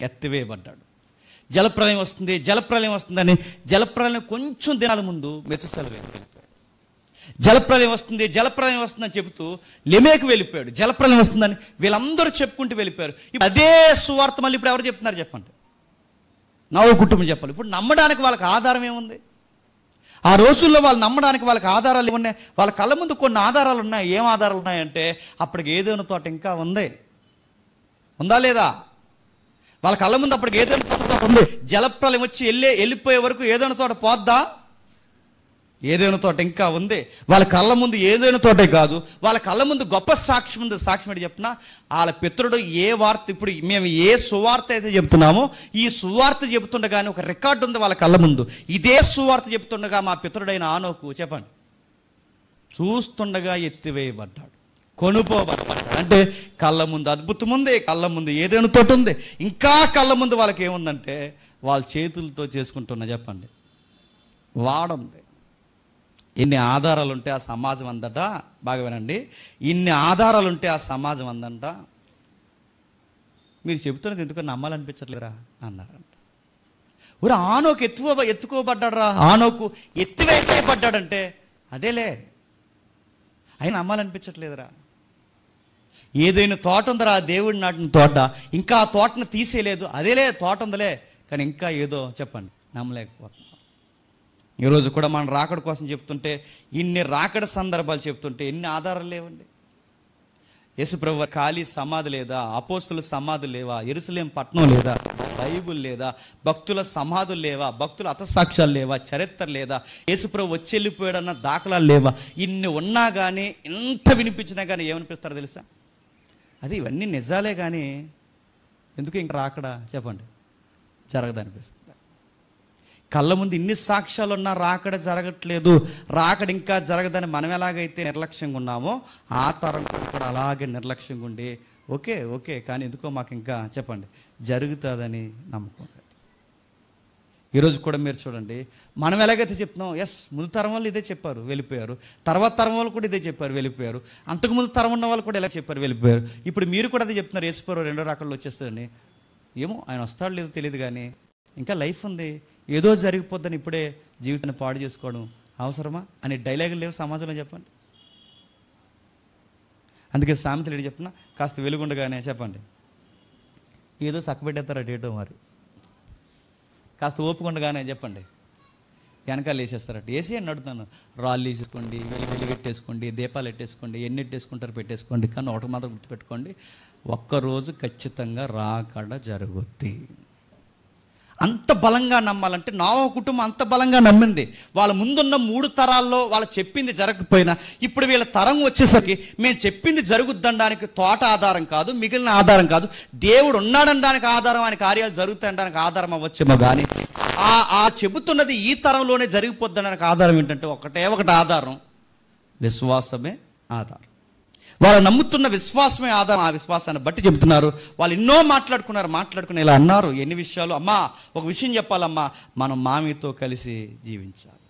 ఎత్తివేయబడ్డాడు. జలప్రలయం వస్తుంది, జలప్రలయం వస్తుందని జలప్రలయం కొంచెం దినాల ముందు మెతూసల వెళ్ళిపోయాడు. జలప్రలయం వస్తుంది, జలప్రలయం వస్తుందని చెబుతూ లెమేకు వెళ్ళిపోయాడు. జలప్రలయం వస్తుందని వీళ్ళందరూ చెప్పుకుంటూ వెళ్ళిపోయారు. ఇప్పుడు అదే సువార్త మళ్ళీ ఇప్పుడు ఎవరు చెప్తున్నారు చెప్పండి? నోహు కుటుంబం చెప్పాలి. ఇప్పుడు నమ్మడానికి వాళ్ళకి ఆధారం ఏముంది? ఆ రోజుల్లో వాళ్ళు నమ్మడానికి వాళ్ళకి ఆధారాలు ఏమున్నాయి? వాళ్ళ కళ్ళ ముందు కొన్ని ఆధారాలు ఉన్నాయి. ఏం ఆధారాలు ఉన్నాయంటే, అప్పటికి ఏదైనా తోట ఇంకా ఉందా లేదా? వాళ్ళ కళ్ళ ముందు అప్పటికి ఏదైనా తోట ఉంది. జలప్రలయం వచ్చి వెళ్ళిపోయే వరకు ఏదైనా తోట పోద్దా? ఏదైనా తోట ఇంకా ఉంది. వాళ్ళ కళ్ళ ముందు ఏదైనా తోటే కాదు, వాళ్ళ కళ్ళ ముందు గొప్ప సాక్ష్యం ఉంది. సాక్ష్యం ఏంటి చెప్పినా, వాళ్ళ పితరుడు ఏ వార్త, ఇప్పుడు మేము ఏ సువార్త అయితే చెప్తున్నామో ఈ సువార్త చెబుతుండగానే ఒక రికార్డు ఉంది వాళ్ళ కళ్ళ ముందు. ఇదే సువార్త చెబుతుండగా మా పితరుడైన ఆనోకు చెప్పండి చూస్తుండగా ఎత్తివేయబడ్డాడు. కొనుపోబడ్డాడు. అంటే కళ్ళ ముందు అద్భుతం ఉంది, కళ్ళ ముందు ఏదైనా తోట ఉంది, ఇంకా కళ్ళ ముందు వాళ్ళకి ఏముందంటే వాళ్ళ చేతులతో చేసుకుంటున్నా చెప్పండి వాడుంది. ఇన్ని ఆధారాలు ఉంటే ఆ సమాజం అందట, బాగా వినండి, ఇన్ని ఆధారాలు ఉంటే ఆ సమాజం అందంట, మీరు చెబుతున్నది ఎందుకు నమ్మాలనిపించట్లేరా అన్నారంట. ఊరు ఆనోకు ఎత్తుకోబడ్డాడు రా, ఆనోకు ఎత్తివేయబడ్డాడంటే అదేలే, ఆయన నమ్మాలనిపించట్లేదురా. ఏదైనా తోట ఉందరా, దేవుడి నాటిన తోట, ఇంకా ఆ తోటను తీసేయలేదు, అదేలే తోట ఉందలే, కానీ ఇంకా ఏదో చెప్పండి నమ్మలేకపోతున్నాం. ఈరోజు కూడా మనం రాకడ కోసం చెప్తుంటే, ఇన్ని రాకడ సందర్భాలు చెప్తుంటే ఎన్ని ఆధారాలు లేవండి. యేసుప్రభు ఖాళీ సమాధి లేదా, అపోస్తుల సమాధులు లేవా, యెరూషలేం పట్టణం లేదా, బైబుల్ లేదా, భక్తుల సమాధులు లేవా, భక్తుల హతసాక్ష్యాలు లేవా, చరిత్ర లేదా, యేసుప్రభు వచ్చి వెళ్ళిపోయాడన్న దాఖలాలు లేవా, ఇన్ని ఉన్నా కానీ, ఎంత వినిపించినా కానీ ఏమనిపిస్తారో తెలుసా, అది ఇవన్నీ నిజాలే కానీ ఎందుకు ఇంకా రాకడా చెప్పండి జరగదనిపిస్తుంది. కళ్ళ ముందు ఇన్ని సాక్ష్యాలు ఉన్నా రాకడ జరగట్లేదు, రాకడ ఇంకా జరగదని మనం ఎలాగైతే నిర్లక్ష్యంగా ఉన్నామో ఆ తరం కూడా అలాగే నిర్లక్ష్యంగా ఉండి ఓకే ఓకే కానీ ఎందుకో మాకు ఇంకా చెప్పండి జరుగుతుందని నమ్మకం లేదు. ఈరోజు కూడా మీరు చూడండి, మనం ఎలాగైతే చెప్తున్నాం, ఎస్ ముందు తరం వాళ్ళు ఇదే చెప్పారు వెళ్ళిపోయారు, తర్వాత తరం వాళ్ళు కూడా ఇదే చెప్పారు వెళ్ళిపోయారు, అంతకుముందు తరం ఉన్న వాళ్ళు కూడా ఇలా చెప్పారు వెళ్ళిపోయారు, ఇప్పుడు మీరు కూడా అదే చెప్తున్నారు యేసుప్రభు రెండో రాకడలో వచ్చేస్తారని. ఏమో ఆయన వస్తాడు లేదో తెలియదు కానీ ఇంకా లైఫ్ ఉంది, ఏదో జరిగిపోద్దని ఇప్పుడే జీవితాన్ని పాడు చేసుకోవడం అవసరమా అనే డైలాగులు లేవు సమాజంలో చెప్పండి. అందుకే సామెతలు ఏంటి చెప్తున్నా, కాస్త వెలుగుండగానే చెప్పండి ఏదో సక్కబెట్టేస్తారు అటు మరి, కాస్త ఓపుకుండగానే చెప్పండి వెనకాల వేసేస్తారట, వేసి అని అడుగుతాను, రాళ్ళు వేసేసుకోండి, వెలిగెట్టేసుకోండి, దీపాలు పెట్టేసుకోండి, ఎన్ని ఎట్టేసుకుంటారు పెట్టేసుకోండి, కానీ ఒకటి మాత్రం గుర్తుపెట్టుకోండి, ఒక్కరోజు ఖచ్చితంగా రాకడ జరుగుద్ది. అంత బలంగా నమ్మాలంటే నోవహు కుటుంబం అంత బలంగా నమ్మింది. వాళ్ళ ముందున్న 3 తరాల్లో వాళ్ళు చెప్పింది జరగకపోయినా ఇప్పుడు వీళ్ళ తరం వచ్చేసరికి మేము చెప్పింది జరుగుద్దనడానికి తోట ఆధారం కాదు, మిగిలిన ఆధారం కాదు, దేవుడు ఉన్నాడనడానికి ఆధారం, ఆయన కార్యాలు జరుగుతాయనడానికి ఆధారం అవ్వచ్చేమో కానీ ఆ చెబుతున్నది ఈ తరంలోనే జరిగిపోద్దనడానికి ఆధారం ఏంటంటే ఒకటి ఆధారం, విశ్వాసమే ఆధారం. వాళ్ళు నమ్ముతున్న విశ్వాసమే ఆధారం. ఆ విశ్వాసాన్ని బట్టి చెబుతున్నారు. వాళ్ళు ఎన్నో మాట్లాడుకుని ఇలా అన్నారు, ఎన్ని విషయాలు. అమ్మా ఒక విషయం చెప్పాలమ్మా, మనం మామితో కలిసి జీవించాలి.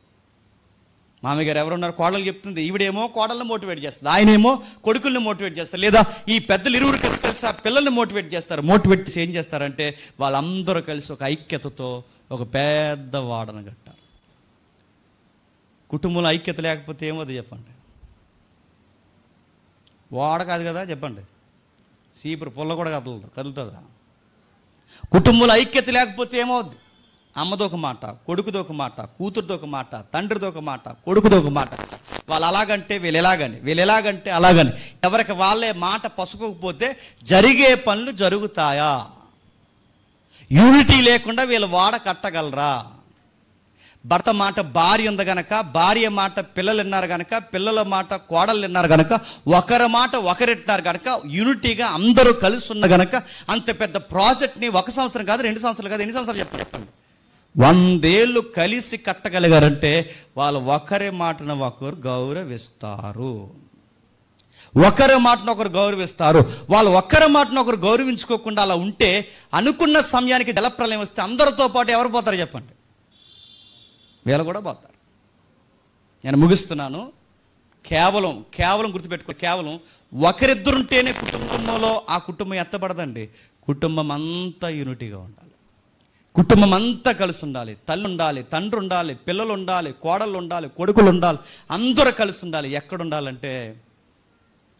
మామయ్య గారు ఎవరున్నారు, కోడలు చెప్తుంది, ఈవిడేమో కోడల్ని మోటివేట్ చేస్తుంది, ఆయనేమో కొడుకుల్ని మోటివేట్ చేస్తారు, లేదా ఈ పెద్దలు ఇరువురు కలిసి ఆ పిల్లల్ని మోటివేట్ చేస్తారు. మోటివేట్ చేసి ఏం చేస్తారంటే వాళ్ళందరూ కలిసి ఒక ఐక్యతతో ఒక పెద్ద వాడను కట్టారు. కుటుంబంలో ఐక్యత లేకపోతే ఏమవుతుంది చెప్పండి, వాడ కాదు కదా చెప్పండి, సీపురు పుల్ల కూడా కదులుతుందా? కుటుంబంలో ఐక్యత లేకపోతే ఏమవుద్ది, అమ్మదో ఒక మాట, కొడుకుదో ఒక మాట, కూతురుతో ఒక మాట, తండ్రితో ఒక మాట, కొడుకుదో ఒక మాట, వాళ్ళు అలాగంటే వీళ్ళు ఎలాగంటే అలాగని, ఎవరికి వాళ్ళే మాట పసుకోకపోతే జరిగే పనులు జరుగుతాయా? యూనిటీ లేకుండా వీళ్ళు వాడ కట్టగలరా? భర్త మాట భార్య ఉంది గనక, భార్య మాట పిల్లలు విన్నారు గనక, పిల్లల మాట కోడలు విన్నారు గనక, ఒకరి మాట ఒకరిట్టినారు గనక, యూనిటీగా అందరూ కలిసి ఉన్న గనక అంత పెద్ద ప్రాజెక్ట్ని 1 సంవత్సరం కాదు, 2 సంవత్సరాలు కాదు, ఎన్ని సంవత్సరాలు చెప్పండి 100 ఏళ్ళు కలిసి కట్టగలిగారంటే వాళ్ళు ఒకరి మాటను ఒకరు గౌరవిస్తారు, ఒకరి మాటను ఒకరు గౌరవిస్తారు. వాళ్ళు ఒకరి మాటను ఒకరు గౌరవించుకోకుండా అలా ఉంటే అనుకున్న సమయానికి జలప్రలయం వస్తే అందరితో పాటు ఎవరు పోతారు చెప్పండి, వీళ్ళు కూడా పోతారు. నేను ముగిస్తున్నాను. కేవలం గుర్తుపెట్టుకో, కేవలం ఒకరిద్దరుంటేనే కుటుంబంలో ఆ కుటుంబం ఎత్తబడదండి. కుటుంబం అంతా యూనిటీగా ఉండాలి, కుటుంబం అంతా కలిసి ఉండాలి, తల్లి ఉండాలి, తండ్రి ఉండాలి, పిల్లలు ఉండాలి, కోడళ్ళు ఉండాలి, కొడుకులు ఉండాలి, అందరూ కలిసి ఉండాలి. ఎక్కడ ఉండాలంటే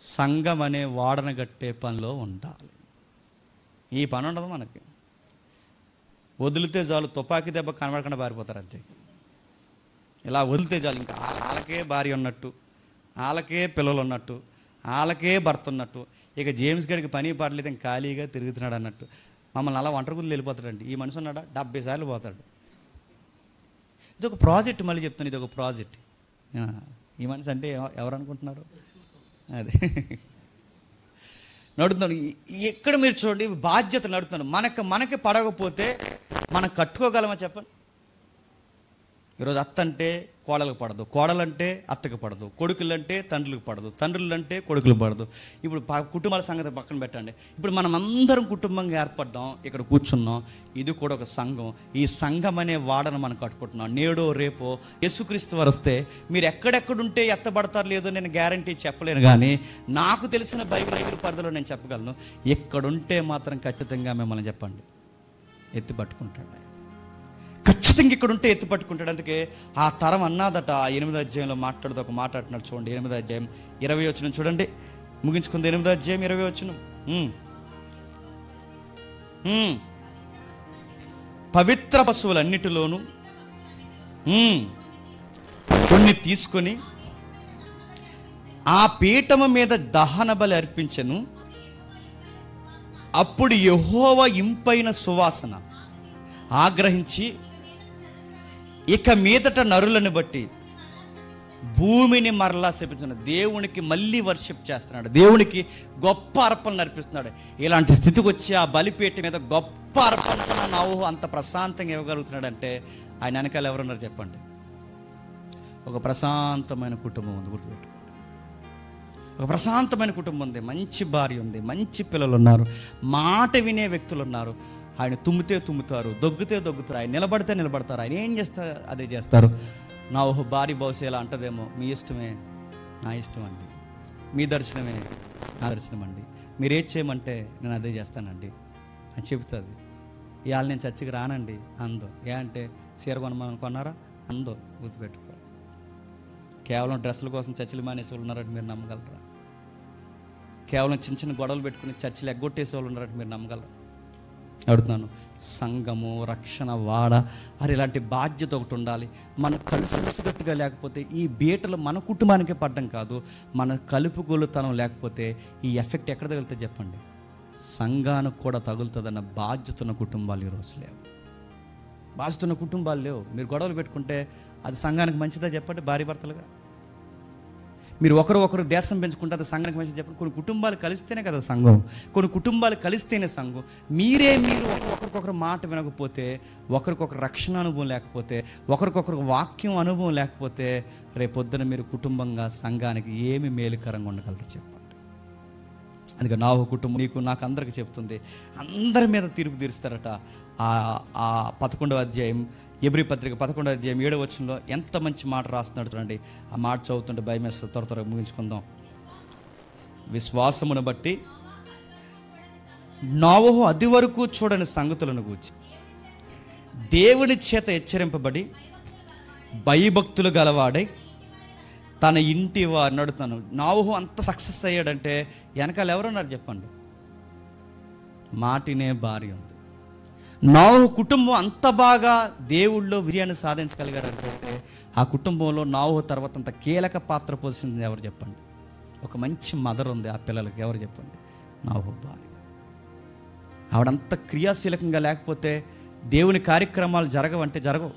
సంఘం అనే వాడన గట్టే పనిలో ఉండాలి. ఈ పని ఉండదు మనకి. వదిలితే చాలు, తుపాకీ దెబ్బ కనబడకుండా పారిపోతారు అంతే. ఇలా వదిలితే చాలు, ఇంకా వాళ్ళకే భార్య ఉన్నట్టు, వాళ్ళకే పిల్లలు ఉన్నట్టు, వాళ్ళకే భర్త ఉన్నట్టు, ఇక జేమ్స్ గడికి పని పాటలేదు, ఇంకా ఖాళీగా తిరుగుతున్నాడు అన్నట్టు మమ్మల్ని అలా ఒంటరి గుళ్ళు వెళ్ళిపోతాడండి. ఈ మనిషి ఉన్నాడా 70 సార్లు పోతాడు. ఇది ఒక ప్రాజెక్ట్, మళ్ళీ చెప్తాను, ఇది ఒక ప్రాజెక్ట్. ఈ మనిషి అంటే ఎవరు అనుకుంటున్నారు? అదే నడుతున్నాను. ఎక్కడ మీరు చూడండి, బాధ్యత నడుతున్నాను. మనకి పడకపోతే మనం కట్టుకోగలమా చెప్పండి? ఈరోజు అత్త అంటే కోడలకు పడదు, కోడలంటే అత్తకు పడదు, కొడుకులంటే తండ్రులకు పడదు, తండ్రులంటే కొడుకులు పడదు. ఇప్పుడు కుటుంబాల సంగతి పక్కన పెట్టండి. ఇప్పుడు మనం అందరం కుటుంబంగా ఏర్పడ్డాం, ఇక్కడ కూర్చున్నాం. ఇది కూడా ఒక సంఘం. ఈ సంఘం అనే వాడను మనం కట్టుకుంటున్నాం. నేడో రేపో యేసుక్రీస్తు వారు వస్తే మీరు ఎక్కడెక్కడుంటే ఎత్తబడతారు లేదో నేను గ్యారంటీ చెప్పలేను, కానీ నాకు తెలిసిన బైబిల్ పరిధిలో నేను చెప్పగలను. ఎక్కడుంటే మాత్రం ఖచ్చితంగా మిమ్మల్ని చెప్పండి ఎత్తి పట్టుకుంటాడు. ఖచ్చితంగా ఇక్కడ ఉంటే ఎత్తి పట్టుకుంటాడు. అందుకే ఆ తరం అన్నాదట. 8వ అధ్యాయంలో మాట్లాడుతూ ఒక మాట అంటున్నాడు చూడండి. 8వ అధ్యాయం 20 వచనం చూడండి, ముగించుకుంది. 8వ అధ్యాయం 20 వచనం. పవిత్ర పశువులన్నిటిలోనూ కొన్ని తీసుకొని ఆ పీఠము మీద దహన బలి అర్పించెను. అప్పుడు యెహోవా ఇంపైన సువాసన ఆగ్రహించి ఇక మీదట నరులను బట్టి భూమిని మరలా శపించున్నాడు. దేవునికి మళ్ళీ వర్షిప్ చేస్తున్నాడు, దేవునికి గొప్ప అర్పణలు అర్పిస్తున్నాడు. ఇలాంటి స్థితికి వచ్చి ఆ బలిపీఠ మీద గొప్ప అర్పణ నావు అంత ప్రశాంతంగా ఇవ్వగలుగుతున్నాడంటే ఆయన వెనకాల ఎవరున్నారు చెప్పండి? ఒక ప్రశాంతమైన కుటుంబం ఉంది. గుర్తుపెట్టుకోండి, ఒక ప్రశాంతమైన కుటుంబం ఉంది, మంచి భార్య ఉంది, మంచి పిల్లలు ఉన్నారు, మాట వినే వ్యక్తులు ఉన్నారు. ఆయన తుమ్మితే తుమ్ముతారు, దొగ్గితే దొగ్గుతారు, ఆయన నిలబడితే నిలబడతారు, ఆయన ఏం చేస్తారు అదే చేస్తారు. నా భార్య బహుశా ఇలా అంటదేమో, మీ ఇష్టమే నా ఇష్టం అండి, మీ దర్శనమే నా దర్శనం అండి, మీరు ఏది చేయమంటే నేను అదే చేస్తానండి అని చెబుతుంది. ఇవాళ నేను చర్చికి రానండి అందో. ఏ అంటే చీర కొనమని కొన్నారా అందో. గుర్తుపెట్టుకో, కేవలం డ్రెస్సుల కోసం చర్చిలు మానేసే వాళ్ళు ఉన్నారంటే మీరు నమ్మగలరా? కేవలం చిన్న చిన్న గొడవలు పెట్టుకుని చర్చిలు ఎగ్గొట్టేసే వాళ్ళు ఉన్నారంటే మీరు నమ్మగలరా? అడుగుతున్నాను. సంఘము, రక్షణ, వాడ, అరే ఇలాంటి బాధ్యత ఒకటి ఉండాలి. మనం కలిసికట్టుగా లేకపోతే ఈ బీటలు మన కుటుంబానికే పడ్డం కాదు, మన కలుపుగోలుతనం లేకపోతే ఈ ఎఫెక్ట్ ఎక్కడ తగులుతుంది చెప్పండి? సంఘానికి కూడా తగులుతుందన్న బాధ్యత ఉన్న కుటుంబాలు ఈరోజు లేవు. బాధ్యత ఉన్న కుటుంబాలు లేవు. మీరు గొడవలు పెట్టుకుంటే అది సంఘానికి మంచిదా చెప్పండి? భార్య భర్తలుగా మీరు ఒకరు దేశం పెంచుకుంటే అది సంఘానికి మంచిది చెప్పండి? కొన్ని కుటుంబాలు కలిస్తేనే కదా సంఘం, కొన్ని కుటుంబాలు కలిస్తేనే సంఘం. మీరు ఒకరికొకరు మాట వినకపోతే, ఒకరికొకరు రక్షణ అనుభవం లేకపోతే, ఒకరికొకరు వాక్యం అనుభవం లేకపోతే రేపొద్దున మీరు కుటుంబంగా సంఘానికి ఏమి మేలుకరంగా ఉండగలరు చెప్పండి? అందుకే నా కుటుంబం నీకు నాకు అందరికీ చెప్తుంది, అందరి మీద తీర్పు తీరుస్తారట. ఆ 11వ అధ్యాయం ఎబ్రీ పత్రిక 11వ అధ్యాయం 7వ వచనంలో ఎంత మంచి మాట రాస్తున్నాడు చూడండి. ఆ మాట చదువుతుంటే భయం వేస్తుంది. త్వరగా ముగించుకుందాం. విశ్వాసమును బట్టి నోవహు అది వరకు చూడని సంగతులను గూర్చి దేవుని చేత హెచ్చరింపబడి భయభక్తులు గలవాడై తన ఇంటి వారిని అడుగుతాను. నోవహు అంత సక్సెస్ అయ్యాడంటే వెనకాల ఎవరున్నారు చెప్పండి? మాటినే భార్య ఉంది. నోవహు కుటుంబం అంత బాగా దేవుళ్ళో విజయాన్ని సాధించగలిగారంటే ఆ కుటుంబంలో నోవహు తర్వాత అంత కీలక పాత్ర పోషించింది ఎవరు చెప్పండి? ఒక మంచి మదర్ ఉంది ఆ పిల్లలకి, ఎవరు చెప్పండి? నోవహు భార్య. ఆవిడంత క్రియాశీలకంగా లేకపోతే దేవుని కార్యక్రమాలు జరగవంటే జరగవు,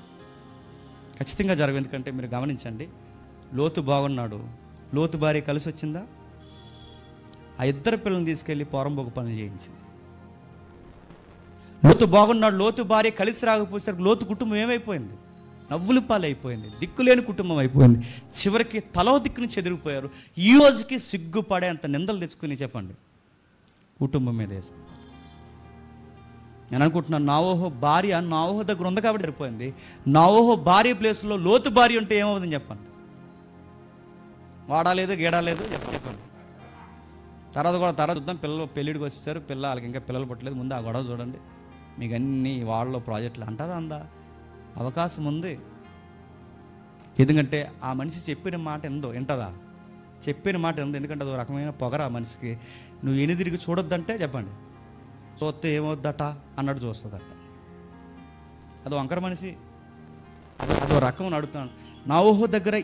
ఖచ్చితంగా జరగవు. ఎందుకంటే మీరు గమనించండి, లోతు బాగున్నాడు, లోతు భార్య కలిసి వచ్చిందా? ఆ ఇద్దరు పిల్లల్ని తీసుకెళ్ళి పోరంబోకు పనులు చేయించింది. లోతు బాగున్నాడు, లోతు భార్య కలిసి రాకపోయేసరికి లోతు కుటుంబం ఏమైపోయింది? నవ్వులు పాలైపోయింది, దిక్కులేని కుటుంబం అయిపోయింది. చివరికి తలో దిక్కుని చెదిరిపోయారు. ఈ రోజుకి సిగ్గుపడే అంత నిందలు తెచ్చుకుని చెప్పండి కుటుంబం మీద వేసుకున్నారు. నేను అనుకుంటున్నాను, నోవహు భార్య నోవహు దగ్గర ఉంది కాబట్టి సరిపోయింది. నోవహు భార్య ప్లేస్లో లోతు భార్య ఉంటే ఏమవుతుందని చెప్పండి? వాడాలేదు గీడాలేదు చెప్పండి. తర్వాత చూద్దాం. పిల్లలు పెళ్ళిడికి వచ్చేసారు, వాళ్ళకి ఇంకా పిల్లలు పుట్టలేదు, ముందు ఆ గొడవ చూడండి. మీకు అన్ని వాళ్ళలో ప్రాజెక్టులు అందా అవకాశం ఉంది. ఎందుకంటే ఆ మనిషి చెప్పిన మాట వింటదా? చెప్పిన మాట ఎందుకంటే అదో రకమైన పొగర ఆ మనిషికి. నువ్వు ఎన్ని తిరిగి చూడొద్దంటే చెప్పండి, చూస్తే ఏమవుద్దట అన్నట్టు చూస్తుందట. అదో వంకర మనిషి, అదో రకం అడుగుతాను. నోవహు దగ్గర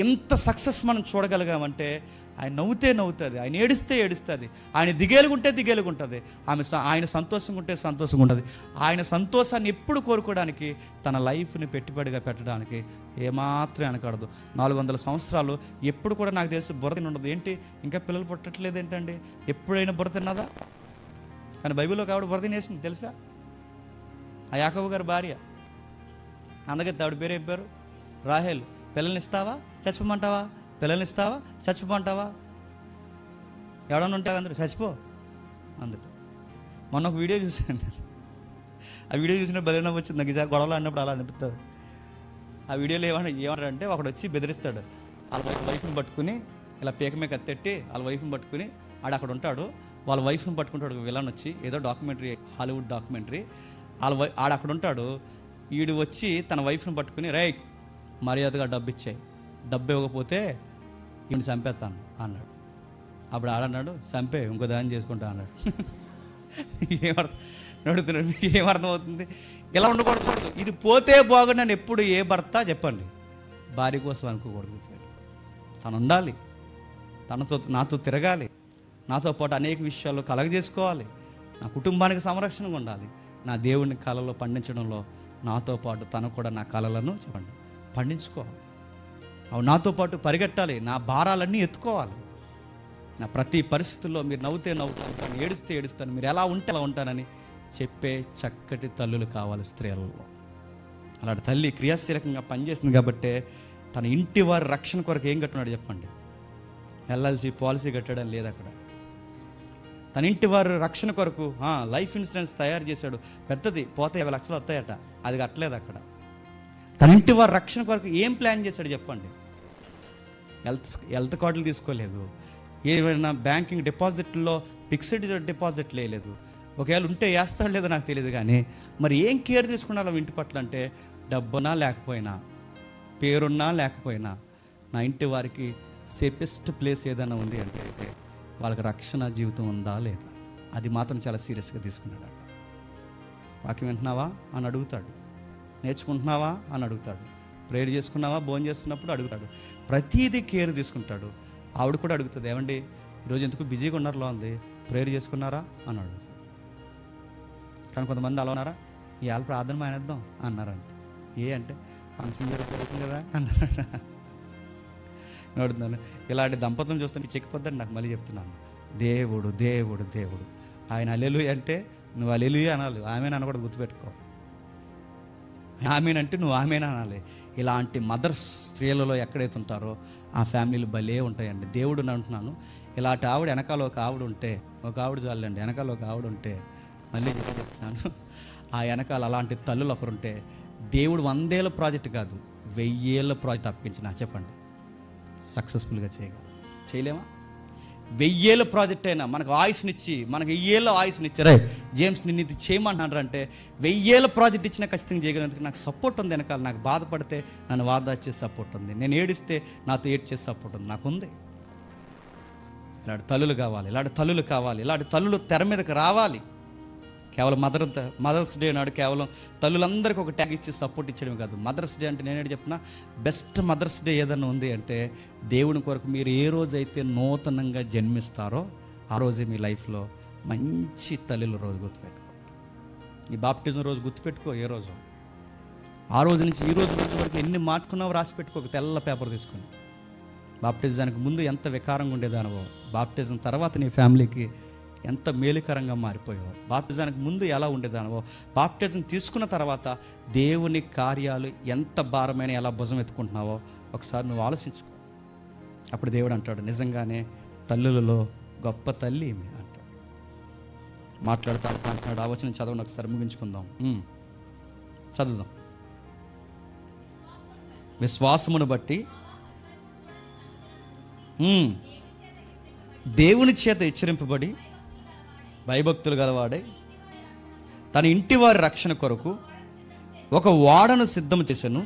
ఇంత సక్సెస్ మనం చూడగలిగామంటే ఆయన నవ్వుతే నవ్వుతుంది, ఆయన ఏడిస్తే ఏడుస్తుంది, ఆయన దిగేలుగుంటే దిగేలుగుంటుంది, ఆయన సంతోషంగా ఉంటే సంతోషంగా ఉంటుంది. ఆయన సంతోషాన్ని ఎప్పుడు కోరుకోవడానికి, తన లైఫ్ని పెట్టుబడిగా పెట్టడానికి ఏమాత్రం వెనకడదు. 400 సంవత్సరాలు ఎప్పుడు కూడా నాకు తెలిసి బుర్ర ఉండదు. ఏంటి ఇంకా పిల్లలు పుట్టట్లేదు ఏంటండి? ఎప్పుడైనా బుర్ర తిన్నదా? కానీ బైబిల్లో ఆవిడ బుర్ర తినేసింది తెలుసా? ఆ యాకోబు గారి భార్య. అందుకే ఆవిడ పేరు ఏం పేరు? రాహేల్, పిల్లల్ని ఇస్తావా చచ్చిపోమంటావా, పిల్లల్ని ఇస్తావా చచ్చిపోమంటావా, ఎవడన్నా ఉంటా అందరూ చచ్చిపో అందరు. మొన్న ఒక వీడియో చూసాను నేను, ఆ వీడియో చూసిన బలైన వచ్చింది నాకు. ఈసారి గొడవలు అన్నప్పుడు అలా అనిపిస్తుంది. ఆ వీడియోలో ఏమంటారంటే ఒకడు వచ్చి బెదిరిస్తాడు, వాళ్ళ వైఫ్ని పట్టుకుని ఇలా పీక మీద కత్తెట్టి వాళ్ళ వైఫ్ని పట్టుకుని అక్కడ ఉంటాడు. వాళ్ళ వైఫ్ని పట్టుకుంటాడు విలన్ వచ్చి, ఏదో డాక్యుమెంటరీ, హాలీవుడ్ డాక్యుమెంటరీ. అక్కడ ఉంటాడు. వీడు వచ్చి తన వైఫ్ని పట్టుకుని, రై మర్యాదగా డబ్బు ఇచ్చాయి, డబ్బు ఇవ్వకపోతే ఈయన చంపేస్తాను అన్నాడు. అప్పుడు ఆడన్నాడు, చంపే ఇంకో దాన్ని చేసుకుంటా అన్నాడు. నడుతున్నాడు. మీకు ఏమర్థం అవుతుంది? ఇలా ఉండకూడదు. ఇది పోతే బాగుండని ఎప్పుడు ఏ భర్త చెప్పండి భార్య కోసం అనుకోకూడదు. తను ఉండాలి, నాతో తిరగాలి, నాతో పాటు అనేక విషయాల్లో కలగజేసుకోవాలి, నా కుటుంబానికి సంరక్షణగా ఉండాలి, నా దేవుడిని కళలో పండించడంలో నాతో పాటు తను కూడా నా కళలను చెప్పండి పండించుకోవాలి. అవి నాతో పాటు పరిగెట్టాలి, నా భారాలన్నీ ఎత్తుకోవాలి. నా ప్రతి పరిస్థితుల్లో మీరు నవ్వుతే నవ్వుతాను, ఏడుస్తే ఏడుస్తాను, మీరు ఎలా ఉంటే అలా ఉంటానని చెప్పే చక్కటి తల్లులు కావాలి స్త్రీలలో. అలాంటి తల్లి క్రియాశీలకంగా పనిచేస్తుంది కాబట్టే తన ఇంటి వారి రక్షణ కొరకు ఏం కట్టున్నాడు చెప్పండి? ఎల్ఎల్సి పాలసీ కట్టడం లేదు అక్కడ. తన ఇంటి వారి రక్షణ కొరకు లైఫ్ ఇన్సూరెన్స్ తయారు చేశాడు, పెద్దది, పోతే 50 లక్షలు వస్తాయట, అది కట్టలేదు అక్కడ. తన ఇంటి వారి రక్షణ కొరకు ఏం ప్లాన్ చేశాడు చెప్పండి? హెల్త్ కార్డులు తీసుకోలేదు, ఏమైనా బ్యాంకింగ్ డిపాజిట్లో ఫిక్స్డ్ డిపాజిట్ లేదు. ఒకవేళ ఉంటే వేస్తాడు లేదో నాకు తెలియదు, కానీ మరి ఏం కేర్ తీసుకున్నారో ఇంటి పట్ల అంటే, డబ్బున్నా లేకపోయినా, పేరున్నా లేకపోయినా, నా ఇంటి వారికి సేఫెస్ట్ ప్లేస్ ఏదైనా ఉంది అంటే వాళ్ళకి రక్షణ జీవితం ఉందా లేదా, అది మాత్రం చాలా సీరియస్గా తీసుకున్నాడు. వాక్యం వింటున్నావా అని అడుగుతాడు, నేర్చుకుంటున్నావా అని అడుగుతాడు, ప్రేయర్ చేసుకున్నావా భోజనం చేస్తున్నప్పుడు అడుగుతాడు, ప్రతీదీ కేర్ తీసుకుంటాడు. ఆవిడ కూడా అడుగుతుంది, ఏమండి ఈరోజు ఎందుకు బిజీగా ఉన్నారులో ఉంది, ప్రేయర్ చేసుకున్నారా అని అడుగుతాడు. కానీ కొంతమంది అలా ఉన్నారా, ఇవాళ ప్రార్థన మానేద్దాం అన్నారంట. అంటే ఫంక్షన్ జరుగుతుంది కదా అన్నారట. అడుగుతున్నాను, ఇలాంటి దంపతులను చూస్తుంటే చెక్కిపోద్దని నాకు మళ్ళీ చెప్తున్నాను. దేవుడు దేవుడు దేవుడు, ఆయన హల్లెలూయా అంటే నువ్వు హల్లెలూయా అనాలి, ఆమెను అనకూడదు, గుర్తుపెట్టుకో. ఆమెనంటే నువ్వు ఆమెను అనాలి. ఇలాంటి మదర్స్ స్త్రీలలో ఎక్కడైతే ఉంటారో ఆ ఫ్యామిలీలు భలే ఉంటాయండి. దేవుడు అంటున్నాను, ఇలాంటి ఆవిడ వెనకాల ఒక ఆవిడ ఉంటే, ఒక ఆవిడ చాలండి, వెనకాల ఒక ఆవిడ ఉంటే, మళ్ళీ చెప్తున్నాను, ఆ వెనకాల అలాంటి తల్లులు ఒకరుంటే దేవుడు 100 ఏళ్ళ ప్రాజెక్ట్ కాదు 1000 ఏళ్ళ ప్రాజెక్ట్ అప్పగించిన చెప్పండి సక్సెస్ఫుల్గా చేయలేమా? 1000 ఏళ్ళ ప్రాజెక్ట్ అయినా మనకు ఆయుష్నిచ్చి, మనకు 1000 ఏళ్ళ ఆయుష్నిచ్చారే, జేమ్స్ నిన్ను ఇది చేయమంటున్నారు అంటే 1000 ఏళ్ళ ప్రాజెక్ట్ ఇచ్చినా ఖచ్చితంగా చేయగలిగినందుకు నాకు సపోర్ట్ ఉంది వెనకాల. నాకు బాధపడితే నన్ను వాదాచే సపోర్ట్ ఉంది, నేను ఏడిస్తే నాతో ఏడ్చే సపోర్ట్ ఉంది, నాకుంది. ఇలాంటి తల్లులు కావాలి, ఇలాంటి తల్లులు కావాలి, ఇలాంటి తల్లులు తెర మీదకి రావాలి. కేవలం మదర్స్ డే నాడు కేవలం తల్లులందరికీ ఒక ట్యాగ్ ఇచ్చి సపోర్ట్ ఇచ్చడమే కాదు. మదర్స్ డే అంటే నేనేంటి చెప్తున్నా, బెస్ట్ మదర్స్ డే ఏదన్నా ఉంది అంటే దేవుని కొరకు మీరు ఏ రోజైతే నూతనంగా జన్మిస్తారో ఆ రోజే మీ లైఫ్లో మంచి తల్లుల రోజు గుర్తుపెట్టుకో. ఈ బాప్టిజం రోజు గుర్తుపెట్టుకో. ఏ రోజు ఆ రోజు నుంచి ఈ రోజు వరకు ఎన్ని మార్చుకున్నావో రాసి పెట్టుకో, ఒక తెల్ల పేపర్ తీసుకొని. బాప్టిజానికి ముందు ఎంత వికారంగా ఉండేదానివో, బాప్టిజం తర్వాత నీ ఫ్యామిలీకి ఎంత మేలుకరంగా మారిపోయావు. బాప్టిజానికి ముందు ఎలా ఉండేదానివో, బాప్టిజం తీసుకున్న తర్వాత దేవుని కార్యాలు ఎంత భారమైన ఎలా భుజం ఎత్తుకుంటున్నావో ఒకసారి నువ్వు ఆలోచించుకో. అప్పుడు దేవుడు అంటాడు, నిజంగానే తల్లులలో గొప్ప తల్లి ఈమె అంటాడు. మాట్లాడుతూ అంటున్నాడు. ఆ వచనం చదవండి ఒకసారి, ముగించుకుందాం. చదువుదాం. విశ్వాసమును బట్టి దేవుని చేత హెచ్చరింపబడి భయభక్తులు గలవాడై తన ఇంటి వారి రక్షణ కొరకు ఒక ఓడను సిద్ధం చేశాను,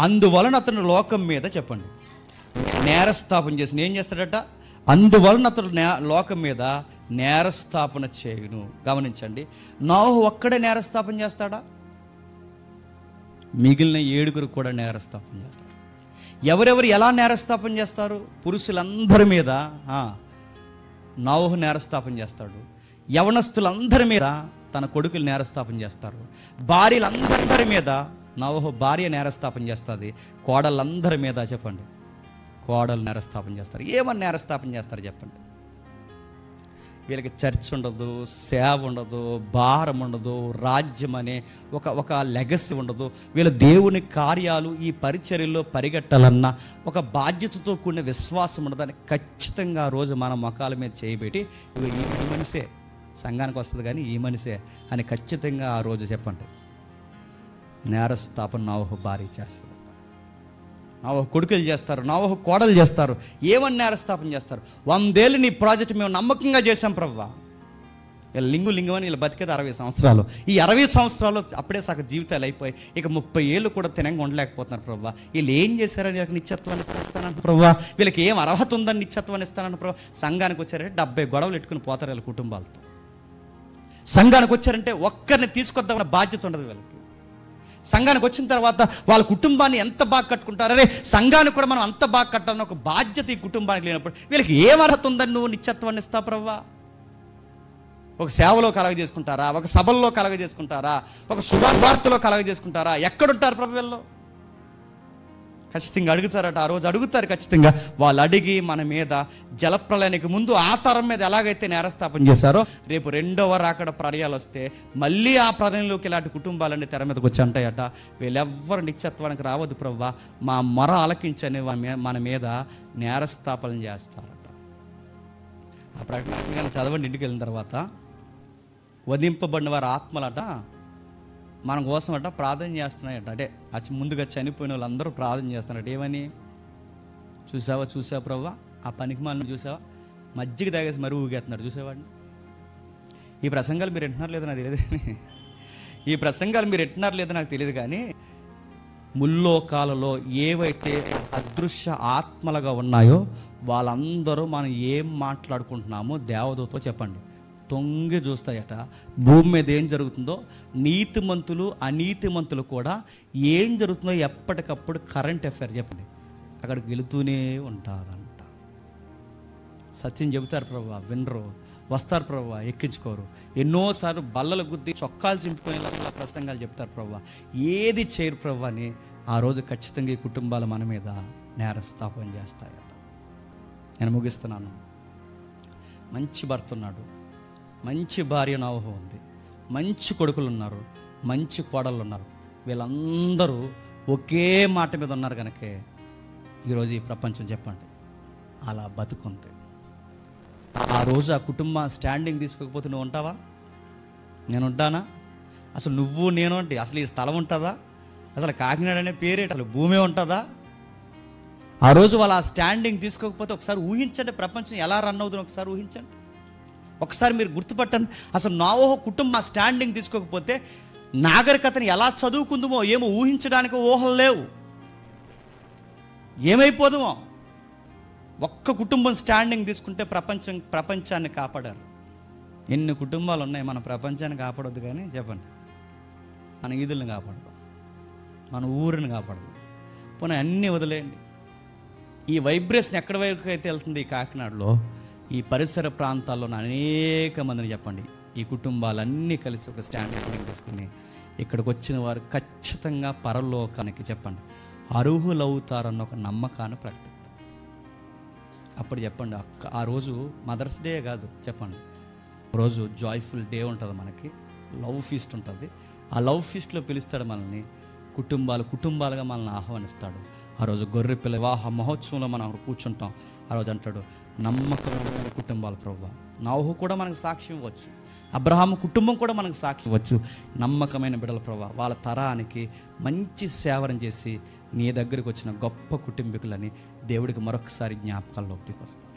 అందువలన అతను లోకం మీద చెప్పండి నేరస్థాపన చేసిన. ఏం చేస్తాడట? అందువలన అతడు లోకం మీద నేరస్థాపన చేయును. గమనించండి, నోహు ఒక్కడే నేరస్థాపన చేస్తాడా? మిగిలిన 7 కూడా నేరస్థాపన చేస్తారు. ఎవరెవరు ఎలా నేరస్థాపన చేస్తారు? పురుషులందరి మీద నోహు నేరస్థాపన చేస్తాడు. యవనస్తులందరి మీద తన కొడుకులు నేరస్థాపన చేస్తారు. భార్యలందరి మీద నోహు భార్య నేరస్థాపన చేస్తుంది. కోడళ్ళందరి మీద చెప్పండి కోడలు నేరస్థాపన చేస్తారు. ఏమని నేరస్థాపన చేస్తారు చెప్పండి? వీళ్ళకి చర్చ్ ఉండదు, సేవ ఉండదు, భారం ఉండదు, రాజ్యం అనే ఒక లెగసీ ఉండదు. వీళ్ళ దేవుని కార్యాలు ఈ పరిచర్యలో పరిగెట్టాలన్న ఒక బాధ్యతతో కూడిన విశ్వాసం ఉండదని ఖచ్చితంగా ఆ రోజు మన మొఖాల మీద చేయబెట్టి ఈ మనిషే సంఘానికి వస్తుంది కానీ ఈ మనిషే అని ఖచ్చితంగా ఆ రోజు చెప్పండి. నేరస్థాపన నోవహు భార్య చేస్తుంది, నోవహు కొడుకులు చేస్తారు, నోవహు కోడలు చేస్తారు. ఏమని నేరస్థాపన చేస్తారు? 100 ఏళ్ళు నీ ప్రాజెక్ట్ మేము నమ్మకంగా చేశాం ప్రభువా. వీళ్ళ లింగు అని వీళ్ళు బతికేది 60 సంవత్సరాలు. ఈ 60 సంవత్సరాలు అప్పుడే సగ జీవితాలు అయిపోయి ఇక 30 ఏళ్ళు కూడా తినంగా ఉండలేకపోతున్నారు ప్రభువా. వీళ్ళు ఏం చేశారని నిత్యత్వాన్ని ఇస్తానంట ప్రభువా. వీళ్ళకి ఏం అర్హత ఉందని నిత్యత్వాన్ని ఇస్తానంట ప్రభావ. సంఘానికి వచ్చారంటే 70 గొడవలు ఎట్టుకుని పోతారు వీళ్ళ కుటుంబాలతో. సంఘానికి వచ్చారంటే ఒక్కరిని తీసుకొద్దామన్న బాధ్యత ఉండదు వీళ్ళకి. సంఘానికి వచ్చిన తర్వాత వాళ్ళ కుటుంబాన్ని ఎంత బాగా కట్టుకుంటారనే సంఘానికి కూడా మనం అంత బాగా కట్టాలని ఒక బాధ్యత ఈ కుటుంబానికి లేనప్పుడు వీళ్ళకి ఏం అర్హత ఉందని నువ్వు నిత్యత్వాన్ని ఇస్తావు ప్రభువా? ఒక సేవలో కలగజేసుకుంటారా? ఒక సభల్లో కలగజేసుకుంటారా? ఒక శుభవార్తలో కలగజేసుకుంటారా? ఎక్కడుంటారు ప్రభు వీళ్ళు? ఖచ్చితంగా అడుగుతారట. ఆ రోజు అడుగుతారు ఖచ్చితంగా. వాళ్ళు అడిగి మన మీద జలప్రలయానికి ముందు ఆ తరం మీద ఎలాగైతే నేరస్థాపన చేశారో రేపు రెండవ రాకడ ప్రళయాలు వస్తే మళ్ళీ ఆ ప్రళయంలోకి ఇలాంటి కుటుంబాలన్నీ తెర మీదకి వచ్చి అంటాయట, వీళ్ళెవ్వరు నిత్యత్వానికి రావద్దు ప్రభువా, మా మొర ఆలకించని మన మీద నేరస్థాపన చేస్తారట. ఆ ప్రకటన చదవండి. ఇంటికి వెళ్ళిన తర్వాత వధింపబడిన వారి ఆత్మలట మన కోసం అట ప్రార్థన చేస్తున్నాయట. అంటే ముందుగా చనిపోయిన వాళ్ళందరూ ప్రార్థన చేస్తున్నారట. ఏమని? చూసావా ప్రభువా, ఆ పనికి మనల్ని చూసావా, మజ్జిగ తాగేసి మరీ ఊగేస్తున్నాడు చూసేవాడిని. ఈ ప్రసంగాలు మీరు వింటున్నారు లేదో నాకు తెలియదు కానీ నాకు తెలియదు కానీ ముల్లోకాలలో ఏవైతే అదృశ్య ఆత్మలుగా ఉన్నాయో వాళ్ళందరూ మనం ఏం మాట్లాడుకుంటున్నామో దేవదూతతో చెప్పండి తొంగి చూస్తాయట. భూమి మీద ఏం జరుగుతుందో నీతిమంతులు అనీతిమంతులు కూడా ఏం జరుగుతుందో ఎప్పటికప్పుడు కరెంట్ అఫైర్ చెప్పండి అక్కడికి వెళుతూనే ఉంటుందంట. సత్యం చెబుతారు ప్రభువా, వినరు. వస్తారు ప్రభువా, ఎక్కించుకోరు. ఎన్నోసార్లు బల్లలు గుద్ది చొక్కాలు చింపుకునేలా ప్రసంగాలు చెప్తారు ప్రభువా, ఏది చేయరు ప్రభువా అని ఆ రోజు ఖచ్చితంగా ఈ కుటుంబాలు మన మీద నేరస్థాపన చేస్తాయట. నేను ముగిస్తున్నాను. మంచి భర్త ఉన్నాడు, మంచి భార్య నోవహు ఉంది, మంచి కొడుకులు ఉన్నారు, మంచి కోడళ్ళు ఉన్నారు. వీళ్ళందరూ ఒకే మాట మీద ఉన్నారు కనుకే ఈరోజు ఈ ప్రపంచం చెప్పండి అలా బతుకుంది. ఆ రోజు ఆ కుటుంబం స్టాండింగ్ తీసుకోకపోతే నువ్వు ఉంటావా? నేను ఉంటానా? అసలు నువ్వు నేను అంటే అసలు ఈ స్థలం ఉంటుందా? అసలు కాకినాడ అనే పేరేట అసలు భూమి ఉంటుందా? ఆ రోజు వాళ్ళు ఆ స్టాండింగ్ తీసుకోకపోతే ఒకసారి ఊహించండి ప్రపంచం ఎలా రన్ అవుతుందో ఒకసారి ఊహించండి. ఒకసారి మీరు గుర్తుపట్టండి. అసలు నోవహు కుటుంబం స్టాండింగ్ తీసుకోకపోతే నాగరికతని ఎలా చదువుకుందామో ఏమో ఊహించడానికి ఊహలు లేవు. ఏమైపోదుమో. ఒక్క కుటుంబం స్టాండింగ్ తీసుకుంటే ప్రపంచాన్ని కాపాడారు. ఎన్ని కుటుంబాలు ఉన్నాయి. మన ప్రపంచాన్ని కాపాడొద్దు కానీ చెప్పండి మన ఈదుల్ని కాపాడదాం, మన ఊరిని కాపాడదాం. పోనీ అన్నీ వదిలేయండి. ఈ వైబ్రేషన్ ఎక్కడి వరకు అయితే వెళ్తుంది ఈ కాకినాడలో ఈ పరిసర ప్రాంతాల్లో అనేక మందిని చెప్పండి ఈ కుటుంబాలన్నీ కలిసి ఒక స్టాండర్డ్ తీసుకుని ఇక్కడికి వచ్చిన వారు ఖచ్చితంగా పరలోకానికి చెప్పండి అర్హులవుతారన్న ఒక నమ్మకాన్ని ప్రకటిద్దాం. అప్పుడు చెప్పండి ఆ రోజు మదర్స్ డే కాదు చెప్పండి, రోజు జాయ్ఫుల్ డే ఉంటుంది, మనకి లవ్ ఫీస్ట్ ఉంటుంది. ఆ లవ్ ఫీస్ట్లో పిలుస్తాడు మనల్ని, కుటుంబాలుగా మనల్ని ఆహ్వానిస్తాడు. ఆ రోజు గొర్రెపిల్ల వివాహ మహోత్సవంలో మనం కూర్చుంటాం. ఆ రోజు అంటాడు నమ్మకమైన కుటుంబాలు ప్రభువా. నోవహు కూడా మనకు సాక్ష్యం ఇవ్వచ్చు, అబ్రహాము కుటుంబం కూడా మనకు సాక్ష్యం ఇవ్వచ్చు. నమ్మకమైన బిడ్డల ప్రభువా, వాళ్ళ తరానికి మంచి సేవనం చేసి నీ దగ్గరికి వచ్చిన గొప్ప కుటుంబీకులని దేవుడికి మరొకసారి జ్ఞాపకాల్లోకి తీసుకొస్తారు.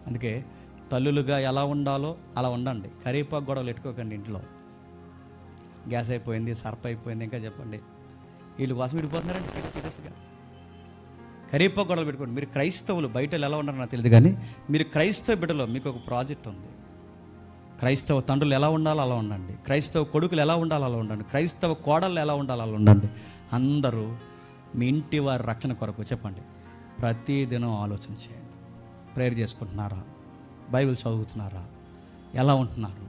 అందుకే తల్లులుగా ఎలా ఉండాలో అలా ఉండండి. కరివేపాకు గొడవలు పెట్టుకోకండి. ఇంట్లో గ్యాస్ అయిపోయింది, సర్ఫ్ అయిపోయింది, ఇంకా చెప్పండి వీళ్ళు కోసం విడిపోతున్నారండి సీరియస్గా. కరివేపాకు గొడవలు పెట్టుకోండి. మీరు క్రైస్తవులు, బయట ఎలా ఉన్నారో నాకు తెలియదు కానీ మీరు క్రైస్తవ బిడ్డలో మీకు ఒక ప్రాజెక్ట్ ఉంది. క్రైస్తవ తండ్రులు ఎలా ఉండాలో అలా ఉండండి, క్రైస్తవ కొడుకులు ఎలా ఉండాలో అలా ఉండండి, క్రైస్తవ కోడళ్ళు ఎలా ఉండాలో అలా ఉండండి. అందరూ మీ ఇంటి వారి రక్షణ కొరకు చెప్పండి ప్రతిదినం ఆలోచన చేయండి. ప్రేయర్ చేసుకుంటున్నారా? బైబిల్ చదువుతున్నారా? ఎలా ఉంటున్నారు?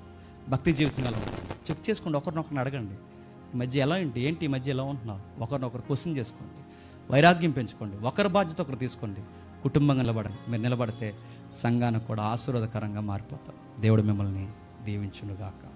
భక్తి జీవితం ఎలా ఉంటుంది చెక్ చేసుకోండి. ఒకరినొకరిని అడగండి, ఈ మధ్య ఎలా ఏంటి ఈ మధ్య ఎలా ఉంటున్నారు? ఒకరినొకరు క్వశ్చన్ చేసుకోండి. వైరాగ్యం పెంచుకోండి. ఒకరి బాధ్యత ఒకరు తీసుకోండి. కుటుంబంగా నిలబడండి. మీరు నిలబడితే సంఘానికి కూడా ఆశీర్వాదకరంగా మారిపోతారు. దేవుడు మిమ్మల్ని దీవించునుగాక.